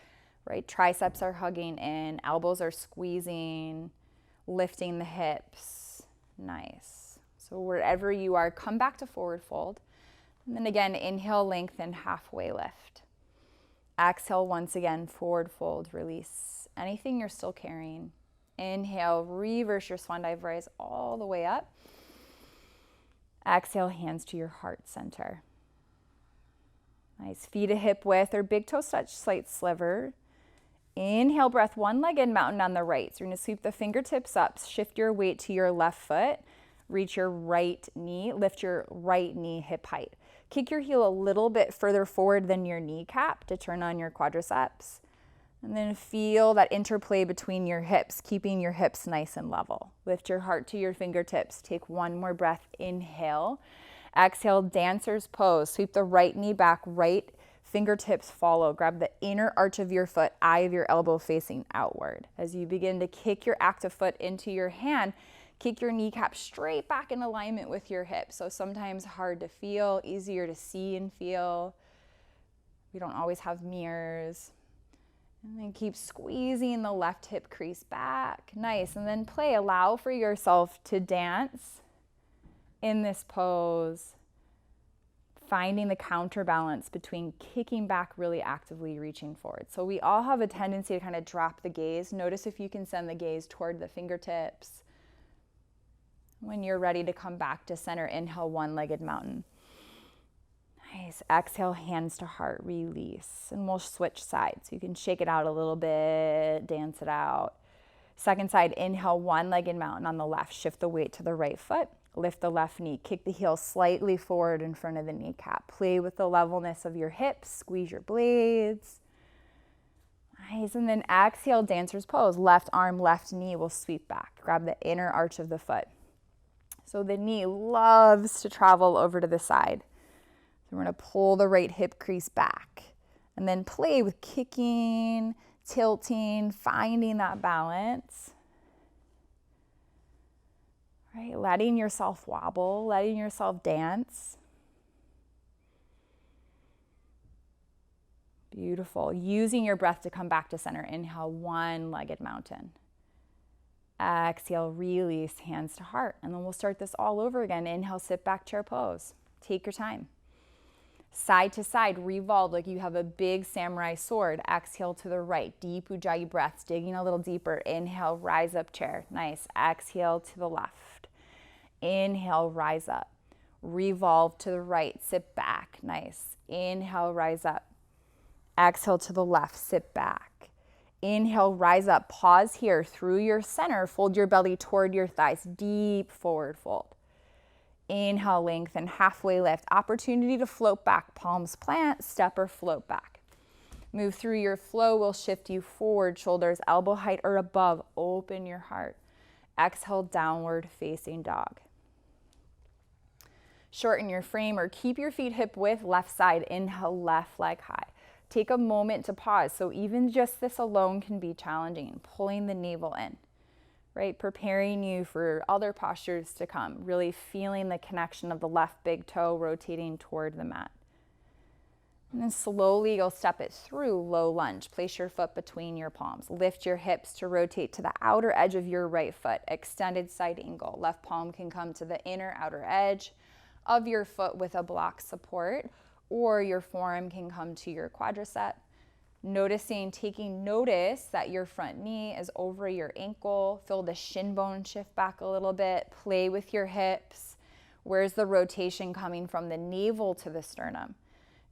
right? Triceps are hugging in, elbows are squeezing, lifting the hips. Nice. So wherever you are, come back to forward fold. And then again, inhale, lengthen, halfway lift. Exhale, once again, forward fold, release anything you're still carrying. Inhale, reverse your swan dive, rise all the way up. Exhale, hands to your heart center. Nice, feet a hip width or big toes touch slight sliver. Inhale, breath, one leg in, mountain on the right. So you're gonna sweep the fingertips up, shift your weight to your left foot, reach your right knee, lift your right knee hip height. Kick your heel a little bit further forward than your kneecap to turn on your quadriceps. And then feel that interplay between your hips, keeping your hips nice and level. Lift your heart to your fingertips. Take one more breath. Inhale. Exhale, dancer's pose. Sweep the right knee back, right fingertips follow. Grab the inner arch of your foot, eye of your elbow facing outward. As you begin to kick your active foot into your hand, kick your kneecap straight back in alignment with your hips. So sometimes hard to feel, easier to see and feel. We don't always have mirrors. And then keep squeezing the left hip crease back. Nice. And then play. Allow for yourself to dance in this pose, finding the counterbalance between kicking back, really actively reaching forward. So we all have a tendency to kind of drop the gaze. Notice if you can send the gaze toward the fingertips. When you're ready to come back to center, inhale, one-legged mountain. Nice. Exhale, hands to heart, release. And we'll switch sides. You can shake it out a little bit, dance it out. Second side, inhale, one-legged mountain on the left. Shift the weight to the right foot. Lift the left knee. Kick the heel slightly forward in front of the kneecap. Play with the levelness of your hips. Squeeze your blades. Nice. And then exhale, dancer's pose. Left arm, left knee will sweep back. Grab the inner arch of the foot. So the knee loves to travel over to the side. So we're going to pull the right hip crease back and then play with kicking, tilting, finding that balance. Right? Letting yourself wobble, letting yourself dance. Beautiful. Using your breath to come back to center. Inhale, one-legged mountain. Exhale, release, hands to heart. And then we'll start this all over again. Inhale, sit back, chair pose. Take your time. Side to side, revolve like you have a big samurai sword. Exhale to the right. Deep Ujjayi breaths, digging a little deeper. Inhale, rise up, chair. Nice. Exhale to the left. Inhale, rise up. Revolve to the right. Sit back. Nice. Inhale, rise up. Exhale to the left. Sit back. Inhale, rise up. Pause here. Through your center, fold your belly toward your thighs. Deep forward fold. Inhale, lengthen, halfway lift. Opportunity to float back. Palms plant, step or float back. Move through your flow will shift you forward, shoulders elbow height or above. Open your heart. Exhale, downward facing dog. Shorten your frame or keep your feet hip width, left side. Inhale, left leg high. Take a moment to pause. So even just this alone can be challenging. Pulling the navel in. Right, preparing you for other postures to come, really feeling the connection of the left big toe rotating toward the mat. And then slowly you'll step it through low lunge. Place your foot between your palms. Lift your hips to rotate to the outer edge of your right foot. Extended side angle. Left palm can come to the inner outer edge of your foot with a block support, or your forearm can come to your quadricep. Noticing, taking notice that your front knee is over your ankle. Feel the shin bone shift back a little bit. Play with your hips. Where's the rotation coming from the navel to the sternum?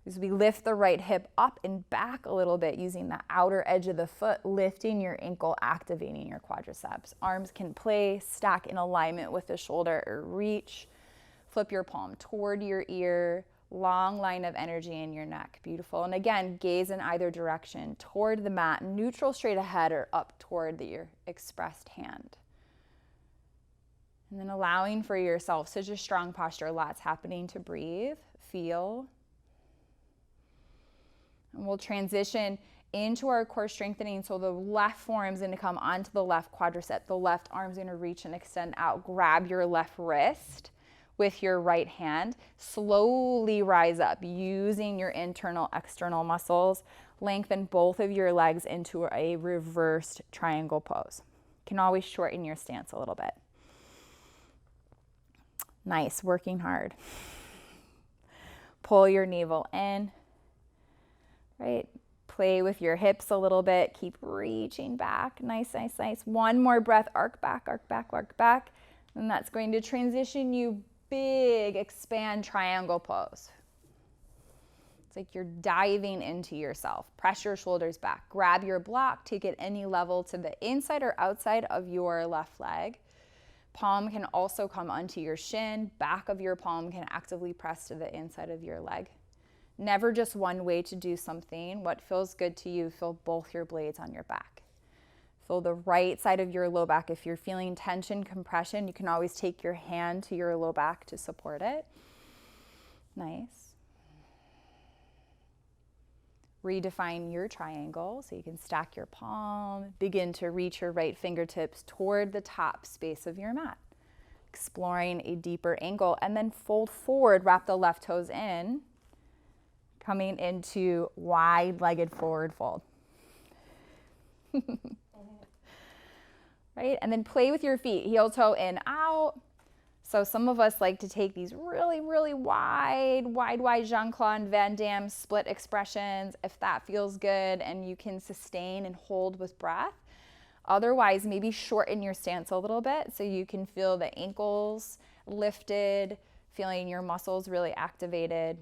As we lift the right hip up and back a little bit using the outer edge of the foot, lifting your ankle, activating your quadriceps. Arms can play, stack in alignment with the shoulder or reach. Flip your palm toward your ear. Long line of energy in your neck. Beautiful. And again, gaze in either direction, toward the mat, neutral straight ahead or up toward your expressed hand. And then allowing for yourself, such a strong posture, lots happening to breathe, feel. And we'll transition into our core strengthening. So the left forearm's going to come onto the left quadricep. The left arm's going to reach and extend out. Grab your left wrist with your right hand. Slowly rise up using your internal, external muscles. Lengthen both of your legs into a reversed triangle pose. You can always shorten your stance a little bit. Nice, working hard. Pull your navel in, right? Play with your hips a little bit. Keep reaching back. Nice, nice, nice. One more breath. Arc back, arc back, arc back. And that's going to transition you big expand triangle pose. It's like you're diving into yourself. Press your shoulders back. Grab your block. Take it any level to the inside or outside of your left leg. Palm can also come onto your shin. Back of your palm can actively press to the inside of your leg. Never just one way to do something. What feels good to you, feel both your blades on your back. Feel the right side of your low back. If you're feeling tension, compression, you can always take your hand to your low back to support it. Nice. Redefine your triangle so you can stack your palm. Begin to reach your right fingertips toward the top space of your mat. Exploring a deeper angle, and then fold forward, wrap the left toes in, coming into wide-legged forward fold. Right? And then play with your feet, heel toe in, out. So some of us like to take these really, really wide Jean-Claude Van Damme split expressions if that feels good and you can sustain and hold with breath. Otherwise, maybe shorten your stance a little bit so you can feel the ankles lifted, feeling your muscles really activated.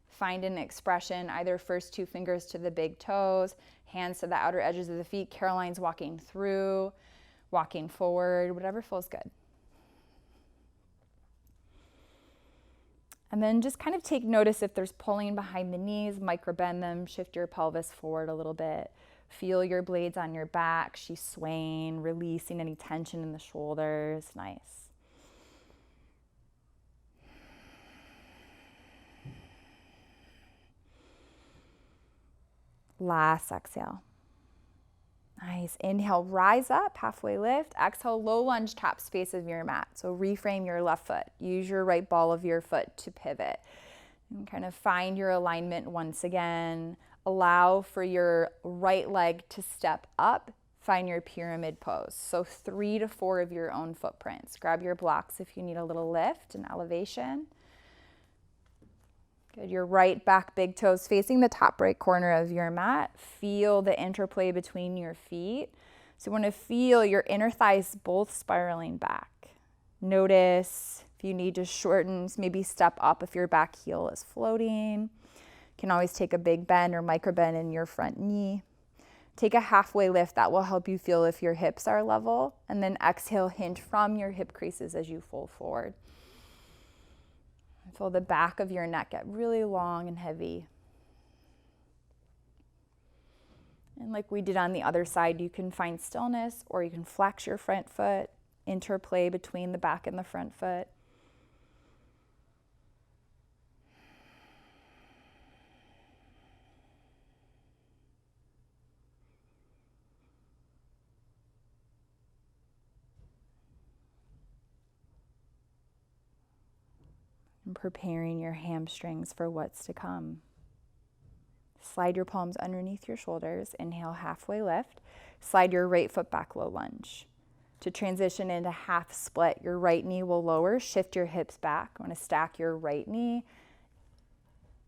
Find an expression, either first 2 fingers to the big toes, hands to the outer edges of the feet, Caroline's walking through, walking forward, whatever feels good. And then just kind of take notice if there's pulling behind the knees, microbend them, shift your pelvis forward a little bit. Feel your blades on your back, she's swaying, releasing any tension in the shoulders. Nice. Last exhale. Nice. Inhale, rise up, halfway lift. Exhale, low lunge, top space of your mat. So reframe your left foot. Use your right ball of your foot to pivot. And kind of find your alignment once again. Allow for your right leg to step up. Find your pyramid pose. So 3 to 4 of your own footprints. Grab your blocks if you need a little lift and elevation. Good. Your right back big toes facing the top right corner of your mat. Feel the interplay between your feet. So you want to feel your inner thighs both spiraling back. Notice if you need to shorten, maybe step up if your back heel is floating. You can always take a big bend or micro bend in your front knee. Take a halfway lift. That will help you feel if your hips are level. And then exhale, hinge from your hip creases as you fold forward. Feel the back of your neck get really long and heavy. And like we did on the other side, you can find stillness or you can flex your front foot, interplay between the back and the front foot. And preparing your hamstrings for what's to come. Slide your palms underneath your shoulders. Inhale, halfway lift. Slide your right foot back, low lunge. To transition into half split, your right knee will lower. Shift your hips back. I want to stack your right knee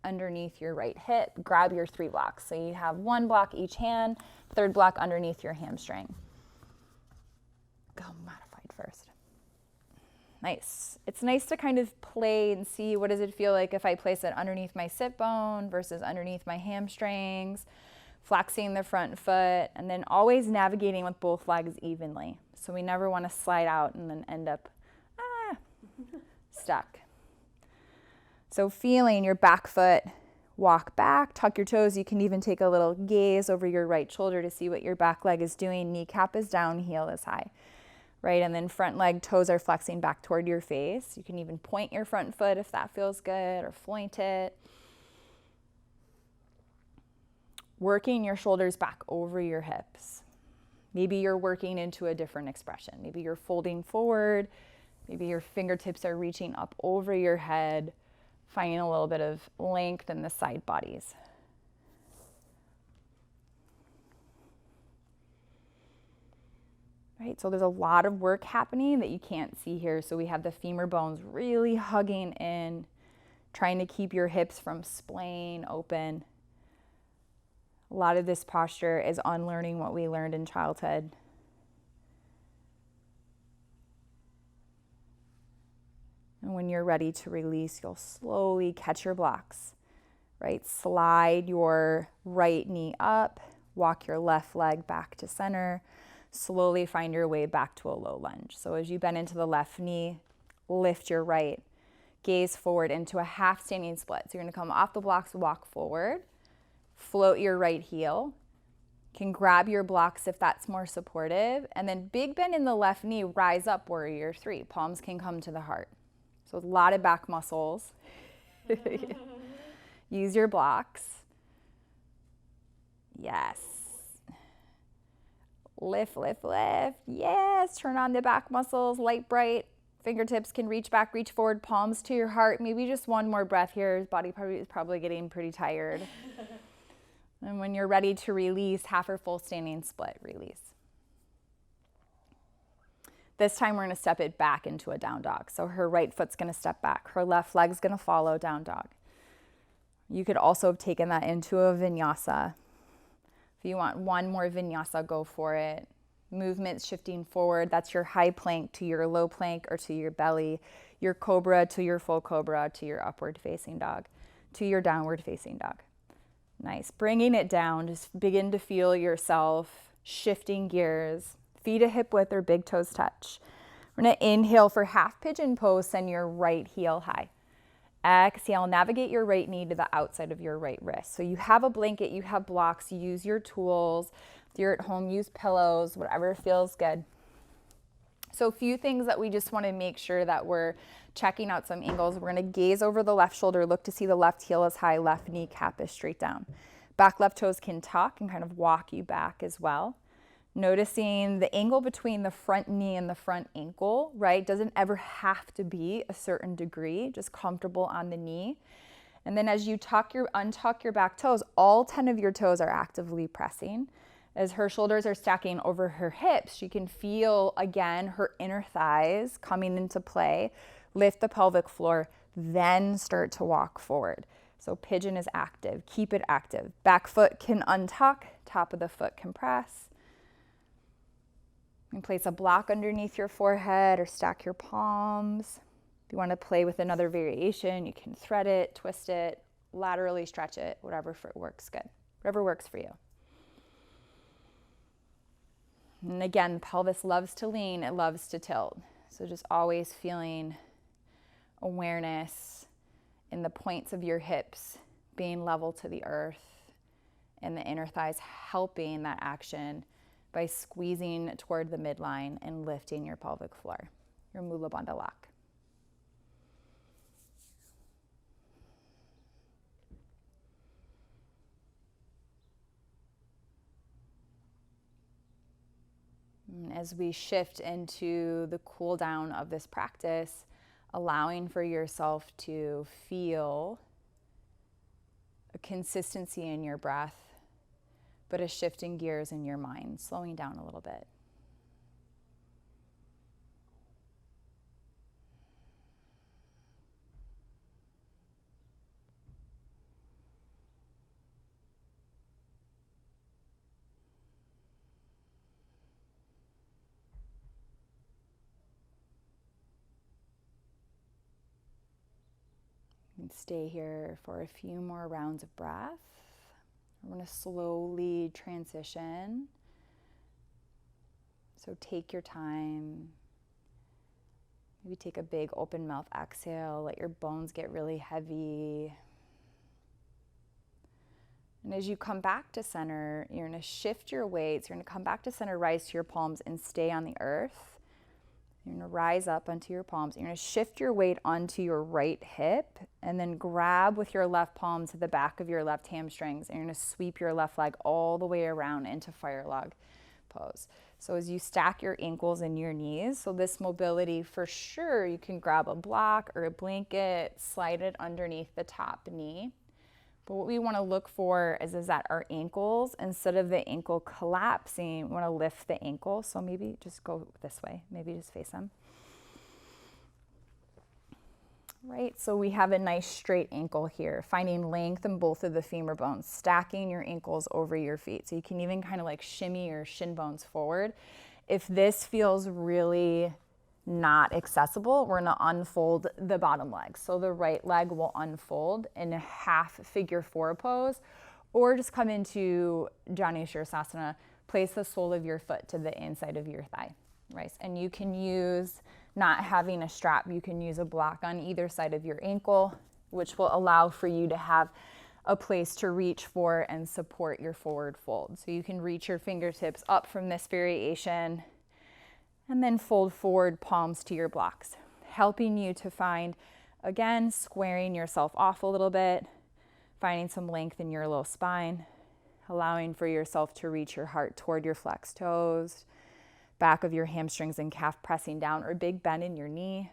underneath your right hip. Grab your 3 blocks. So you have 1 block each hand, 3rd block underneath your hamstring. Go modified first. Nice. It's nice to kind of play and see what does it feel like if I place it underneath my sit bone versus underneath my hamstrings, flexing the front foot, and then always navigating with both legs evenly. So we never want to slide out and then end up stuck. So feeling your back foot walk back, tuck your toes. You can even take a little gaze over your right shoulder to see what your back leg is doing. Kneecap is down, heel is high. Right, and then front leg toes are flexing back toward your face. You can even point your front foot if that feels good, or point it. Working your shoulders back over your hips. Maybe you're working into a different expression. Maybe you're folding forward. Maybe your fingertips are reaching up over your head, finding a little bit of length in the side bodies. Right, so there's a lot of work happening that you can't see here. So we have the femur bones really hugging in, trying to keep your hips from splaying open. A lot of this posture is unlearning what we learned in childhood. And when you're ready to release, you'll slowly catch your blocks, right? Slide your right knee up, walk your left leg back to center. Slowly find your way back to a low lunge. So as you bend into the left knee, lift your right, gaze forward into a half standing split. So you're going to come off the blocks, walk forward, float your right heel. You can grab your blocks if that's more supportive, and then big bend in the left knee, rise up, warrior 3. Palms can come to the heart. So a lot of back muscles. Use your blocks. Yes. Lift, lift, lift. Yes, turn on the back muscles, light, bright. Fingertips can reach back, reach forward, palms to your heart. Maybe just one more breath here. His body is probably getting pretty tired. And when you're ready to release, half or full standing split, release. This time we're going to step it back into a down dog. So her right foot's going to step back. Her left leg's going to follow down dog. You could also have taken that into a vinyasa. If you want one more vinyasa, go for it. Movements shifting forward. That's your high plank to your low plank or to your belly. Your cobra to your full cobra to your upward facing dog to your downward facing dog. Nice. Bringing it down. Just begin to feel yourself shifting gears. Feet a hip width or big toes touch. We're going to inhale for half pigeon pose. Send your right heel high. Exhale, navigate your right knee to the outside of your right wrist. So you have a blanket, you have blocks, use your tools. If you're at home, use pillows, whatever feels good. So a few things that we just want to make sure that we're checking out some angles. We're going to gaze over the left shoulder, look to see the left heel is high, left kneecap is straight down. Back left toes can tuck and kind of walk you back as well. Noticing the angle between the front knee and the front ankle, right? Doesn't ever have to be a certain degree, just comfortable on the knee. And then as you untuck your back toes, all 10 of your toes are actively pressing. As her shoulders are stacking over her hips, she can feel, again, her inner thighs coming into play. Lift the pelvic floor, then start to walk forward. So pigeon is active, keep it active. Back foot can untuck, top of the foot can press. You can place a block underneath your forehead or stack your palms. If you want to play with another variation, you can thread it, twist it, laterally stretch it, whatever works good, whatever works for you. And again, the pelvis loves to lean, it loves to tilt. So just always feeling awareness in the points of your hips being level to the earth and the inner thighs helping that action by squeezing toward the midline and lifting your pelvic floor, your Mula Bandha lock. And as we shift into the cool down of this practice, allowing for yourself to feel a consistency in your breath, but a shift in gears in your mind, slowing down a little bit. You can stay here for a few more rounds of breath. I'm going to slowly transition. So take your time. Maybe take a big open mouth exhale. Let your bones get really heavy. And as you come back to center, you're going to shift your weights. You're going to come back to center, rise to your palms, and stay on the earth. You're going to rise up onto your palms. You're going to shift your weight onto your right hip and then grab with your left palm to the back of your left hamstrings. And you're going to sweep your left leg all the way around into fire log pose. So as you stack your ankles and your knees, so this mobility, for sure, you can grab a block or a blanket, slide it underneath the top knee. But what we want to look for is that our ankles, instead of the ankle collapsing, we want to lift the ankle. So maybe just go this way. Maybe just face them. Right, so we have a nice straight ankle here, finding length in both of the femur bones, stacking your ankles over your feet. So you can even kind of like shimmy your shin bones forward. If this feels really not accessible, we're gonna unfold the bottom leg. So the right leg will unfold in a half figure four pose, or just come into Janusharasana, place the sole of your foot to the inside of your thigh, right? And you can use, not having a strap, you can use a block on either side of your ankle, which will allow for you to have a place to reach for and support your forward fold. So you can reach your fingertips up from this variation and then fold forward, palms to your blocks, helping you to find, again, squaring yourself off a little bit, finding some length in your low spine, allowing for yourself to reach your heart toward your flexed toes, back of your hamstrings and calf pressing down, or big bend in your knee,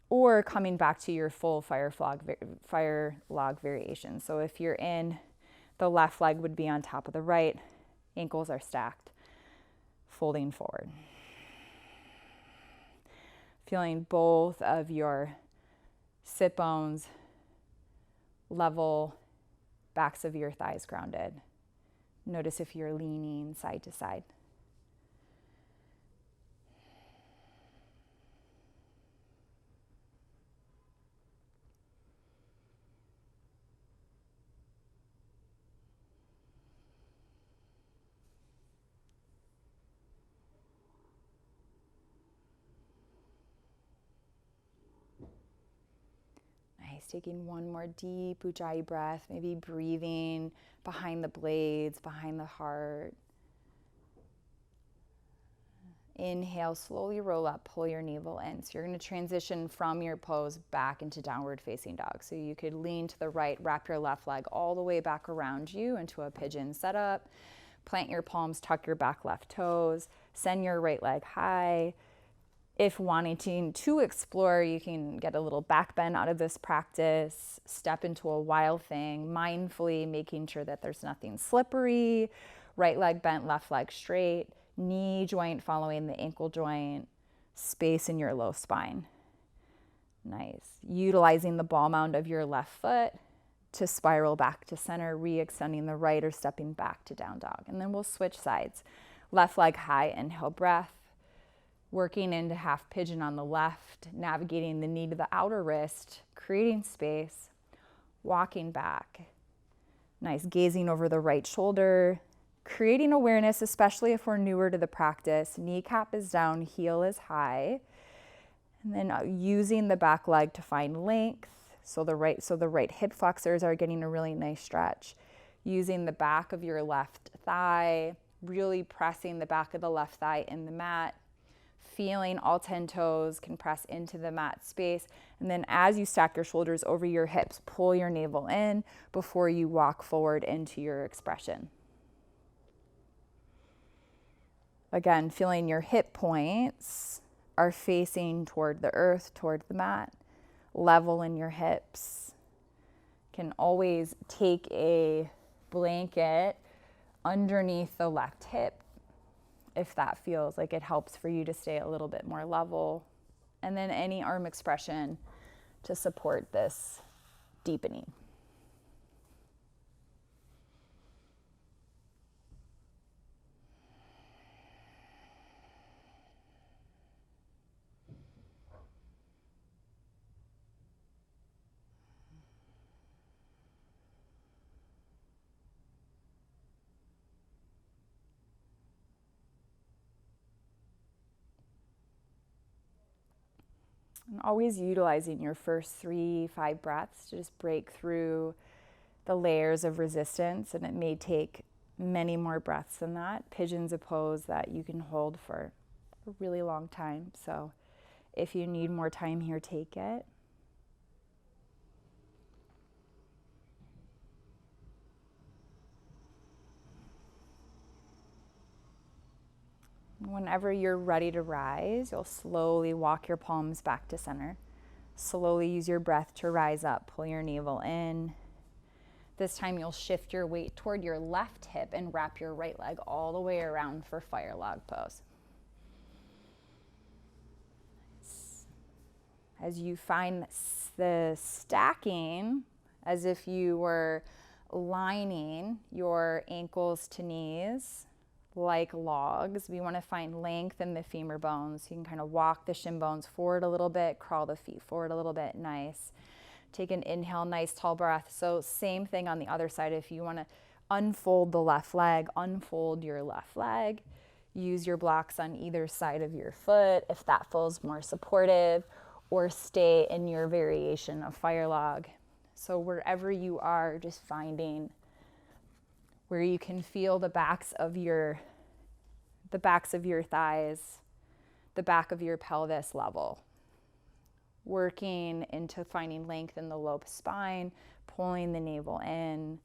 or coming back to your full fire log variation. So if you're in The left leg would be on top of the right. Ankles are stacked, folding forward. Feeling both of your sit bones level, backs of your thighs grounded. Notice if you're leaning side to side. Taking one more deep Ujjayi breath, maybe breathing behind the blades, behind the heart. Inhale, slowly roll up, pull your navel in. So you're going to transition from your pose back into downward facing dog. So you could lean to the right, wrap your left leg all the way back around you into a pigeon setup. Plant your palms, tuck your back left toes, send your right leg high. If wanting to explore, you can get a little back bend out of this practice, step into a wild thing, mindfully making sure that there's nothing slippery, right leg bent, left leg straight, knee joint following the ankle joint, space in your low spine. Nice. Utilizing the ball mound of your left foot to spiral back to center, re-extending the right or stepping back to down dog. And then we'll switch sides. Left leg high, inhale, breath. Working into half pigeon on the left, navigating the knee to the outer wrist, creating space, walking back. Nice, gazing over the right shoulder, creating awareness, especially if we're newer to the practice. Kneecap is down, heel is high. And then using the back leg to find length. So the right hip flexors are getting a really nice stretch. Using the back of your left thigh, really pressing the back of the left thigh in the mat. Feeling all 10 toes compress into the mat space. And then as you stack your shoulders over your hips, pull your navel in before you walk forward into your expression. Again, feeling your hip points are facing toward the earth, toward the mat. Level in your hips. Can always take a blanket underneath the left hip if that feels like it helps for you to stay a little bit more level. And then any arm expression to support this deepening. And always utilizing your first 3-5 breaths to just break through the layers of resistance, and it may take many more breaths than that. Pigeon's a pose that you can hold for a really long time, so if you need more time here, take it. Whenever you're ready to rise, you'll slowly walk your palms back to center. Slowly use your breath to rise up. Pull your navel in. This time you'll shift your weight toward your left hip and wrap your right leg all the way around for fire log pose. As you find the stacking, as if you were lining your ankles to knees, like logs, we want to find length in the femur bones. You can kind of walk the shin bones forward a little bit, crawl the feet forward a little bit, nice. Take an inhale, nice tall breath. So same thing on the other side. If you want to unfold the left leg, unfold your left leg. Use your blocks on either side of your foot if that feels more supportive, or stay in your variation of fire log. So wherever you are, just finding where you can feel the backs of your thighs, the back of your pelvis level. Working into finding length in the low spine, pulling the navel in.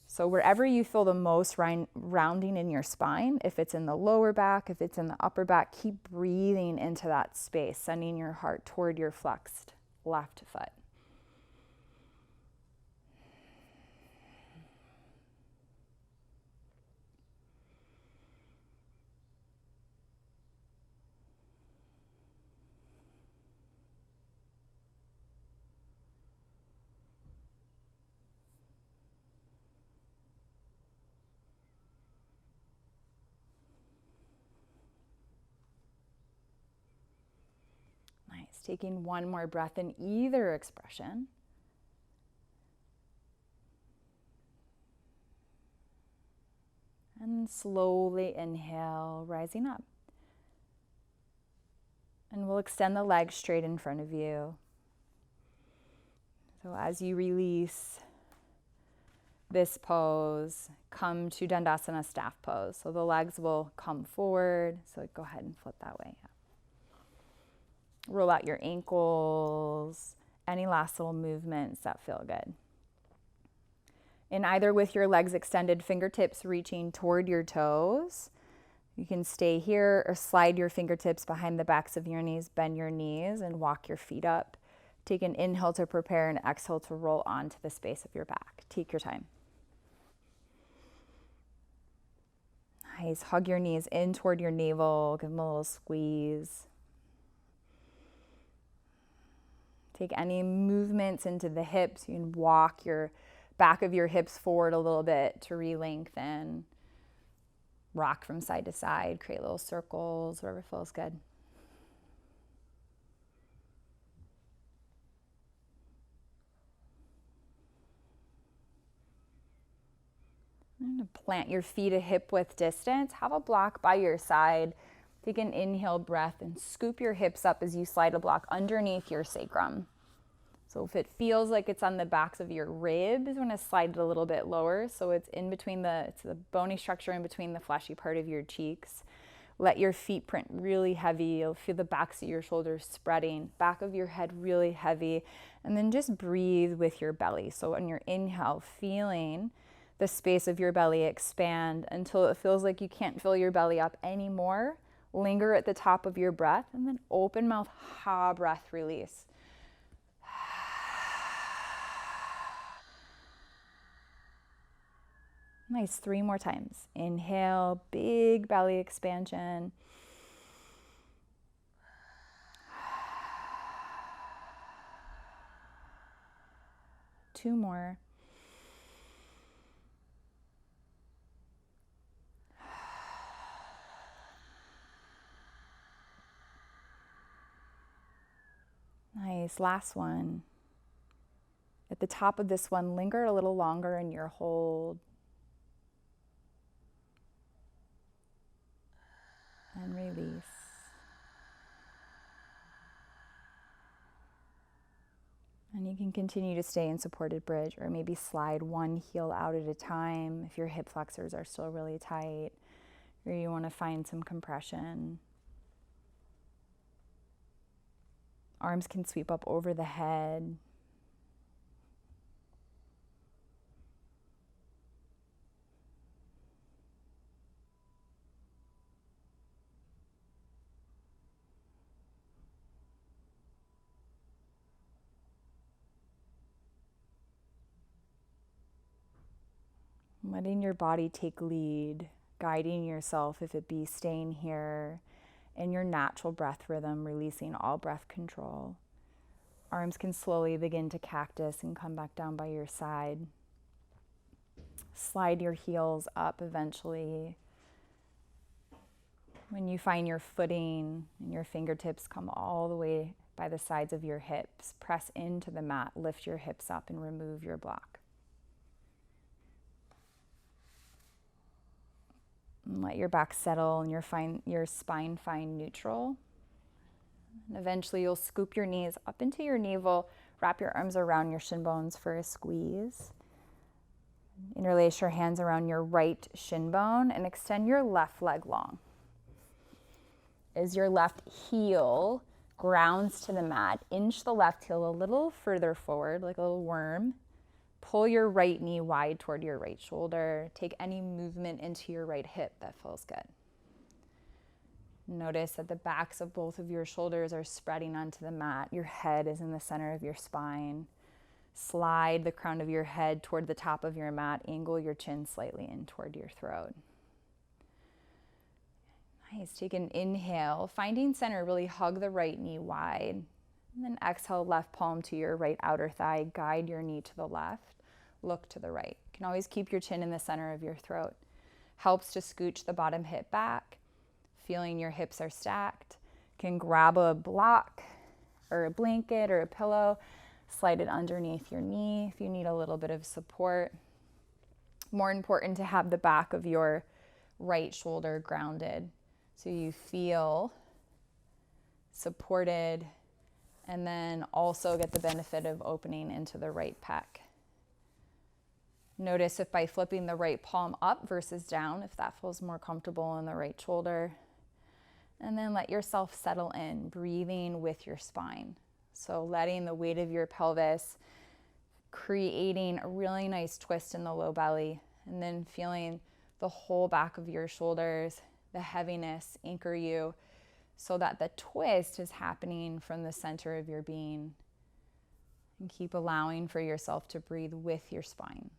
So wherever you feel the most rounding in your spine, if it's in the lower back, if it's in the upper back, keep breathing into that space, sending your heart toward your flexed left foot. Taking one more breath in either expression. And slowly inhale, rising up. And we'll extend the legs straight in front of you. So as you release this pose, come to Dandasana staff pose. So the legs will come forward. So go ahead and flip that way. Roll out your ankles, any last little movements that feel good. And either with your legs extended, fingertips reaching toward your toes, you can stay here or slide your fingertips behind the backs of your knees, bend your knees and walk your feet up. Take an inhale to prepare and exhale to roll onto the space of your back. Take your time. Nice. Hug your knees in toward your navel. Give them a little squeeze. Take any movements into the hips. You can walk your back of your hips forward a little bit to re-lengthen. Rock from side to side. Create little circles, wherever feels good. I'm going to plant your feet a hip width distance. Have a block by your side. Take an inhale breath and scoop your hips up as you slide a block underneath your sacrum. So if it feels like it's on the backs of your ribs, you want to slide it a little bit lower so it's in between it's the bony structure in between the fleshy part of your cheeks. Let your feet print really heavy. You'll feel the backs of your shoulders spreading, back of your head really heavy, and then just breathe with your belly. So on your inhale, feeling the space of your belly expand until it feels like you can't fill your belly up anymore. Linger at the top of your breath and then open mouth, ha, breath, release. Nice, 3 more times. Inhale, big belly expansion. Two more. Nice, last one. At the top of this one, linger a little longer in your hold. And release. And you can continue to stay in supported bridge or maybe slide one heel out at a time if your hip flexors are still really tight or you want to find some compression. Arms can sweep up over the head. Letting your body take lead, guiding yourself, if it be staying here in your natural breath rhythm, releasing all breath control. Arms can slowly begin to cactus and come back down by your side. Slide your heels up eventually. When you find your footing and your fingertips come all the way by the sides of your hips, press into the mat, lift your hips up and remove your block. And let your back settle and your spine find neutral. And eventually you'll scoop your knees up into your navel, wrap your arms around your shin bones for a squeeze. Interlace your hands around your right shin bone and extend your left leg long. As your left heel grounds to the mat, inch the left heel a little further forward, like a little worm. Pull your right knee wide toward your right shoulder. Take any movement into your right hip that feels good. Notice that the backs of both of your shoulders are spreading onto the mat. Your head is in the center of your spine. Slide the crown of your head toward the top of your mat. Angle your chin slightly in toward your throat. Nice. Take an inhale. Finding center, really hug the right knee wide. And then exhale, left palm to your right outer thigh. Guide your knee to the left. Look to the right. You can always keep your chin in the center of your throat. Helps to scooch the bottom hip back. Feeling your hips are stacked. You can grab a block or a blanket or a pillow. Slide it underneath your knee if you need a little bit of support. More important to have the back of your right shoulder grounded so you feel supported, and then also get the benefit of opening into the right pec. Notice if by flipping the right palm up versus down, if that feels more comfortable in the right shoulder. And then let yourself settle in, breathing with your spine. So letting the weight of your pelvis, creating a really nice twist in the low belly, and then feeling the whole back of your shoulders, the heaviness anchor you so that the twist is happening from the center of your being. And keep allowing for yourself to breathe with your spine.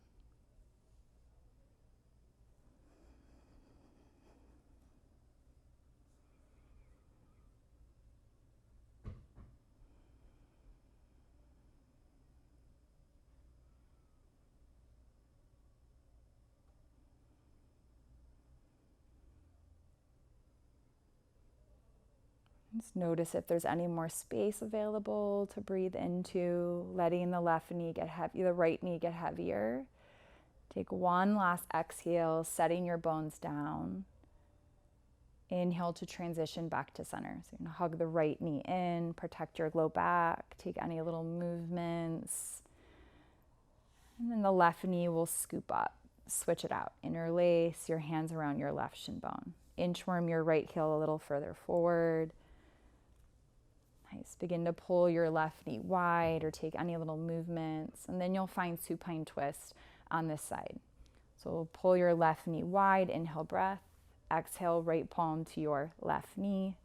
Just notice if there's any more space available to breathe into, letting the left knee get heavy, the right knee get heavier. Take one last exhale, setting your bones down. Inhale to transition back to center. So you're gonna hug the right knee in, protect your low back, take any little movements. And then the left knee will scoop up, switch it out. Interlace your hands around your left shin bone. Inchworm your right heel a little further forward. Nice. Begin to pull your left knee wide or take any little movements, and then you'll find supine twist on this side. So pull your left knee wide, inhale breath, exhale right palm to your left knee.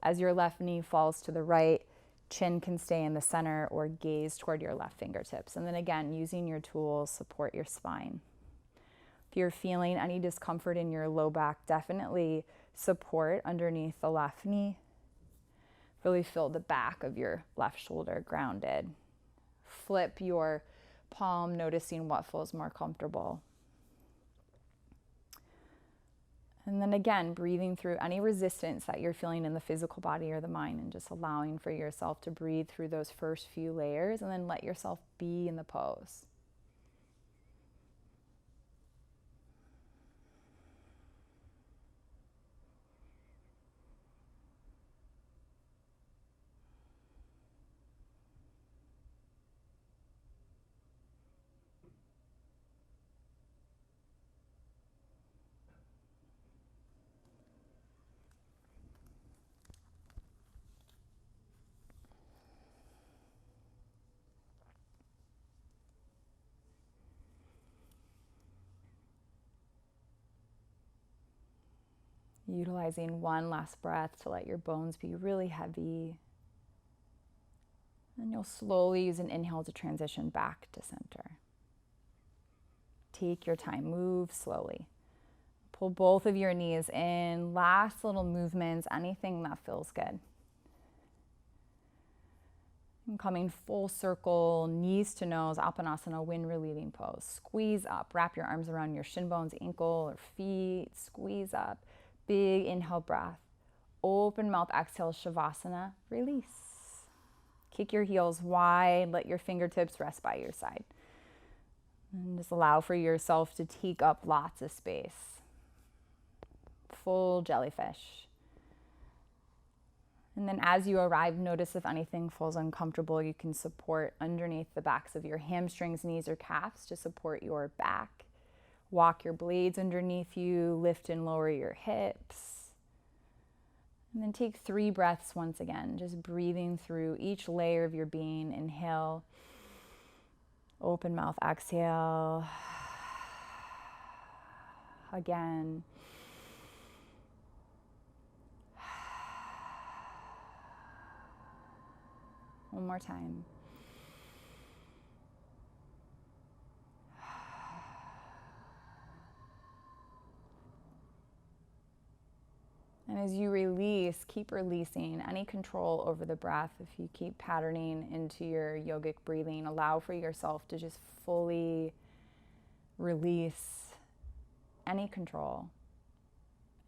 As your left knee falls to the right, chin can stay in the center or gaze toward your left fingertips. And then again, using your tools, support your spine. If you're feeling any discomfort in your low back, definitely support underneath the left knee. Really feel the back of your left shoulder grounded. Flip your palm, noticing what feels more comfortable. And then again, breathing through any resistance that you're feeling in the physical body or the mind, and just allowing for yourself to breathe through those first few layers, and then let yourself be in the pose. Utilizing one last breath to let your bones be really heavy. And you'll slowly use an inhale to transition back to center. Take your time, move slowly. Pull both of your knees in, last little movements, anything that feels good. And coming full circle, knees to nose, Uttanasana, wind relieving pose. Squeeze up, wrap your arms around your shin bones, ankle or feet, squeeze up. Big inhale breath. Open mouth, exhale, Shavasana, release. Kick your heels wide, let your fingertips rest by your side. And just allow for yourself to take up lots of space. Full jellyfish. And then as you arrive, notice if anything feels uncomfortable. You can support underneath the backs of your hamstrings, knees, or calves to support your back. Walk your blades underneath you, lift and lower your hips. And then take 3 breaths once again, just breathing through each layer of your being. Inhale, open mouth, exhale. Again. One more time. And as you release, keep releasing any control over the breath. If you keep patterning into your yogic breathing, allow for yourself to just fully release any control.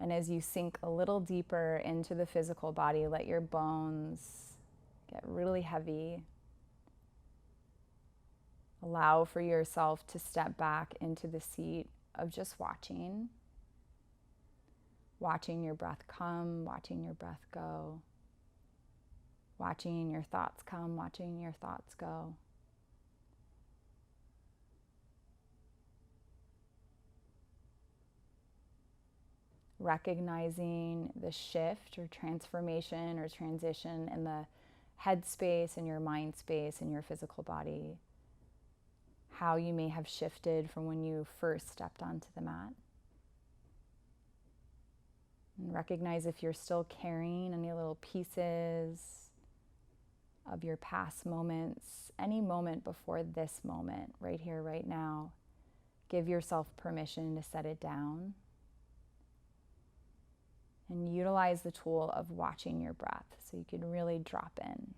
And as you sink a little deeper into the physical body, let your bones get really heavy. Allow for yourself to step back into the seat of just watching. Watching your breath come, watching your breath go. Watching your thoughts come, watching your thoughts go. Recognizing the shift or transformation or transition in the head space and your mind space and your physical body. How you may have shifted from when you first stepped onto the mat. And recognize if you're still carrying any little pieces of your past moments, any moment before this moment, right here, right now. Give yourself permission to set it down. And utilize the tool of watching your breath so you can really drop in.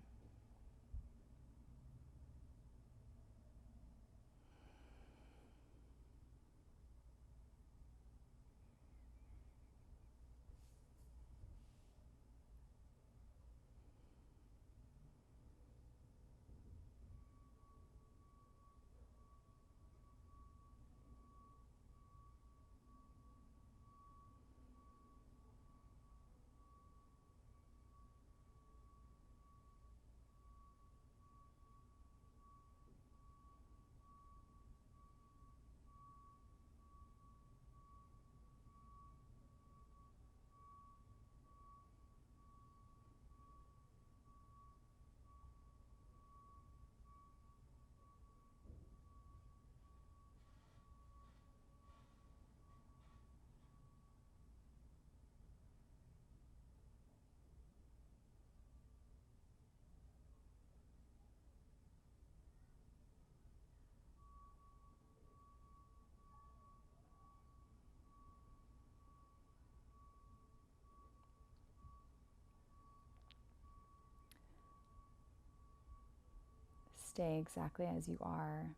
Stay exactly as you are,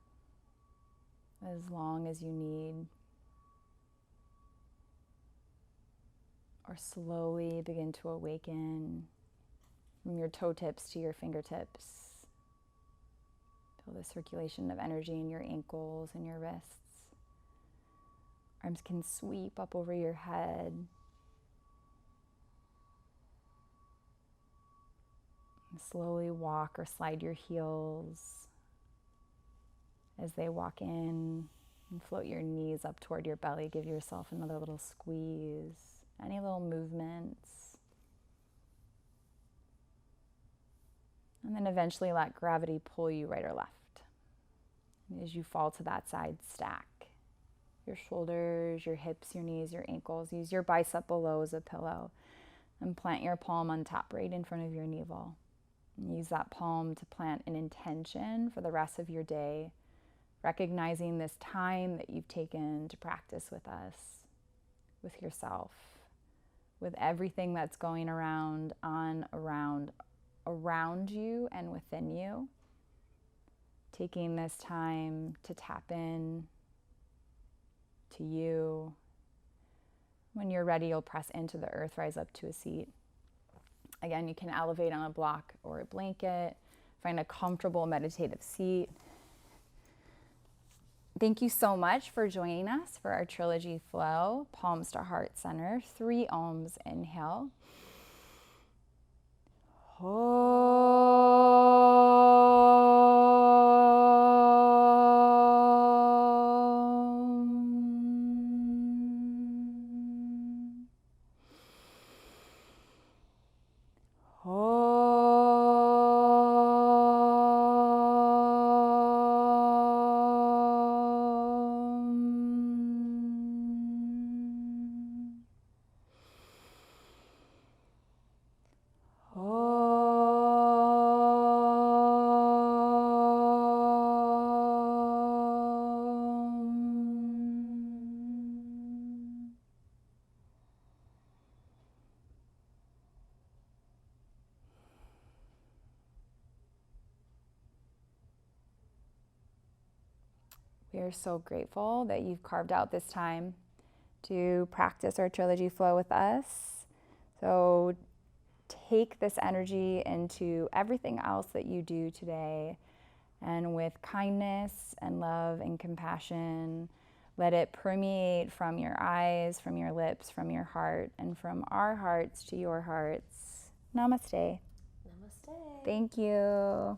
as long as you need. Or slowly begin to awaken from your toe tips to your fingertips. Feel the circulation of energy in your ankles and your wrists. Arms can sweep up over your head. And slowly walk or slide your heels as they walk in, and float your knees up toward your belly. Give yourself another little squeeze. Any little movements. And then eventually let gravity pull you right or left. And as you fall to that side, stack your shoulders, your hips, your knees, your ankles. Use your bicep below as a pillow. And plant your palm on top right in front of your navel. And use that palm to plant an intention for the rest of your day, recognizing this time that you've taken to practice with us, with yourself, with everything that's going around you and within you. Taking this time to tap in to you. When you're ready, you'll press into the earth, rise up to a seat. Again, you can elevate on a block or a blanket. Find a comfortable meditative seat. Thank you so much for joining us for our Trilogy flow, palms to heart center. 3 ohms, inhale. We are so grateful that you've carved out this time to practice our Trilogy flow with us. So take this energy into everything else that you do today. And with kindness and love and compassion, let it permeate from your eyes, from your lips, from your heart, and from our hearts to your hearts. Namaste. Namaste. Thank you.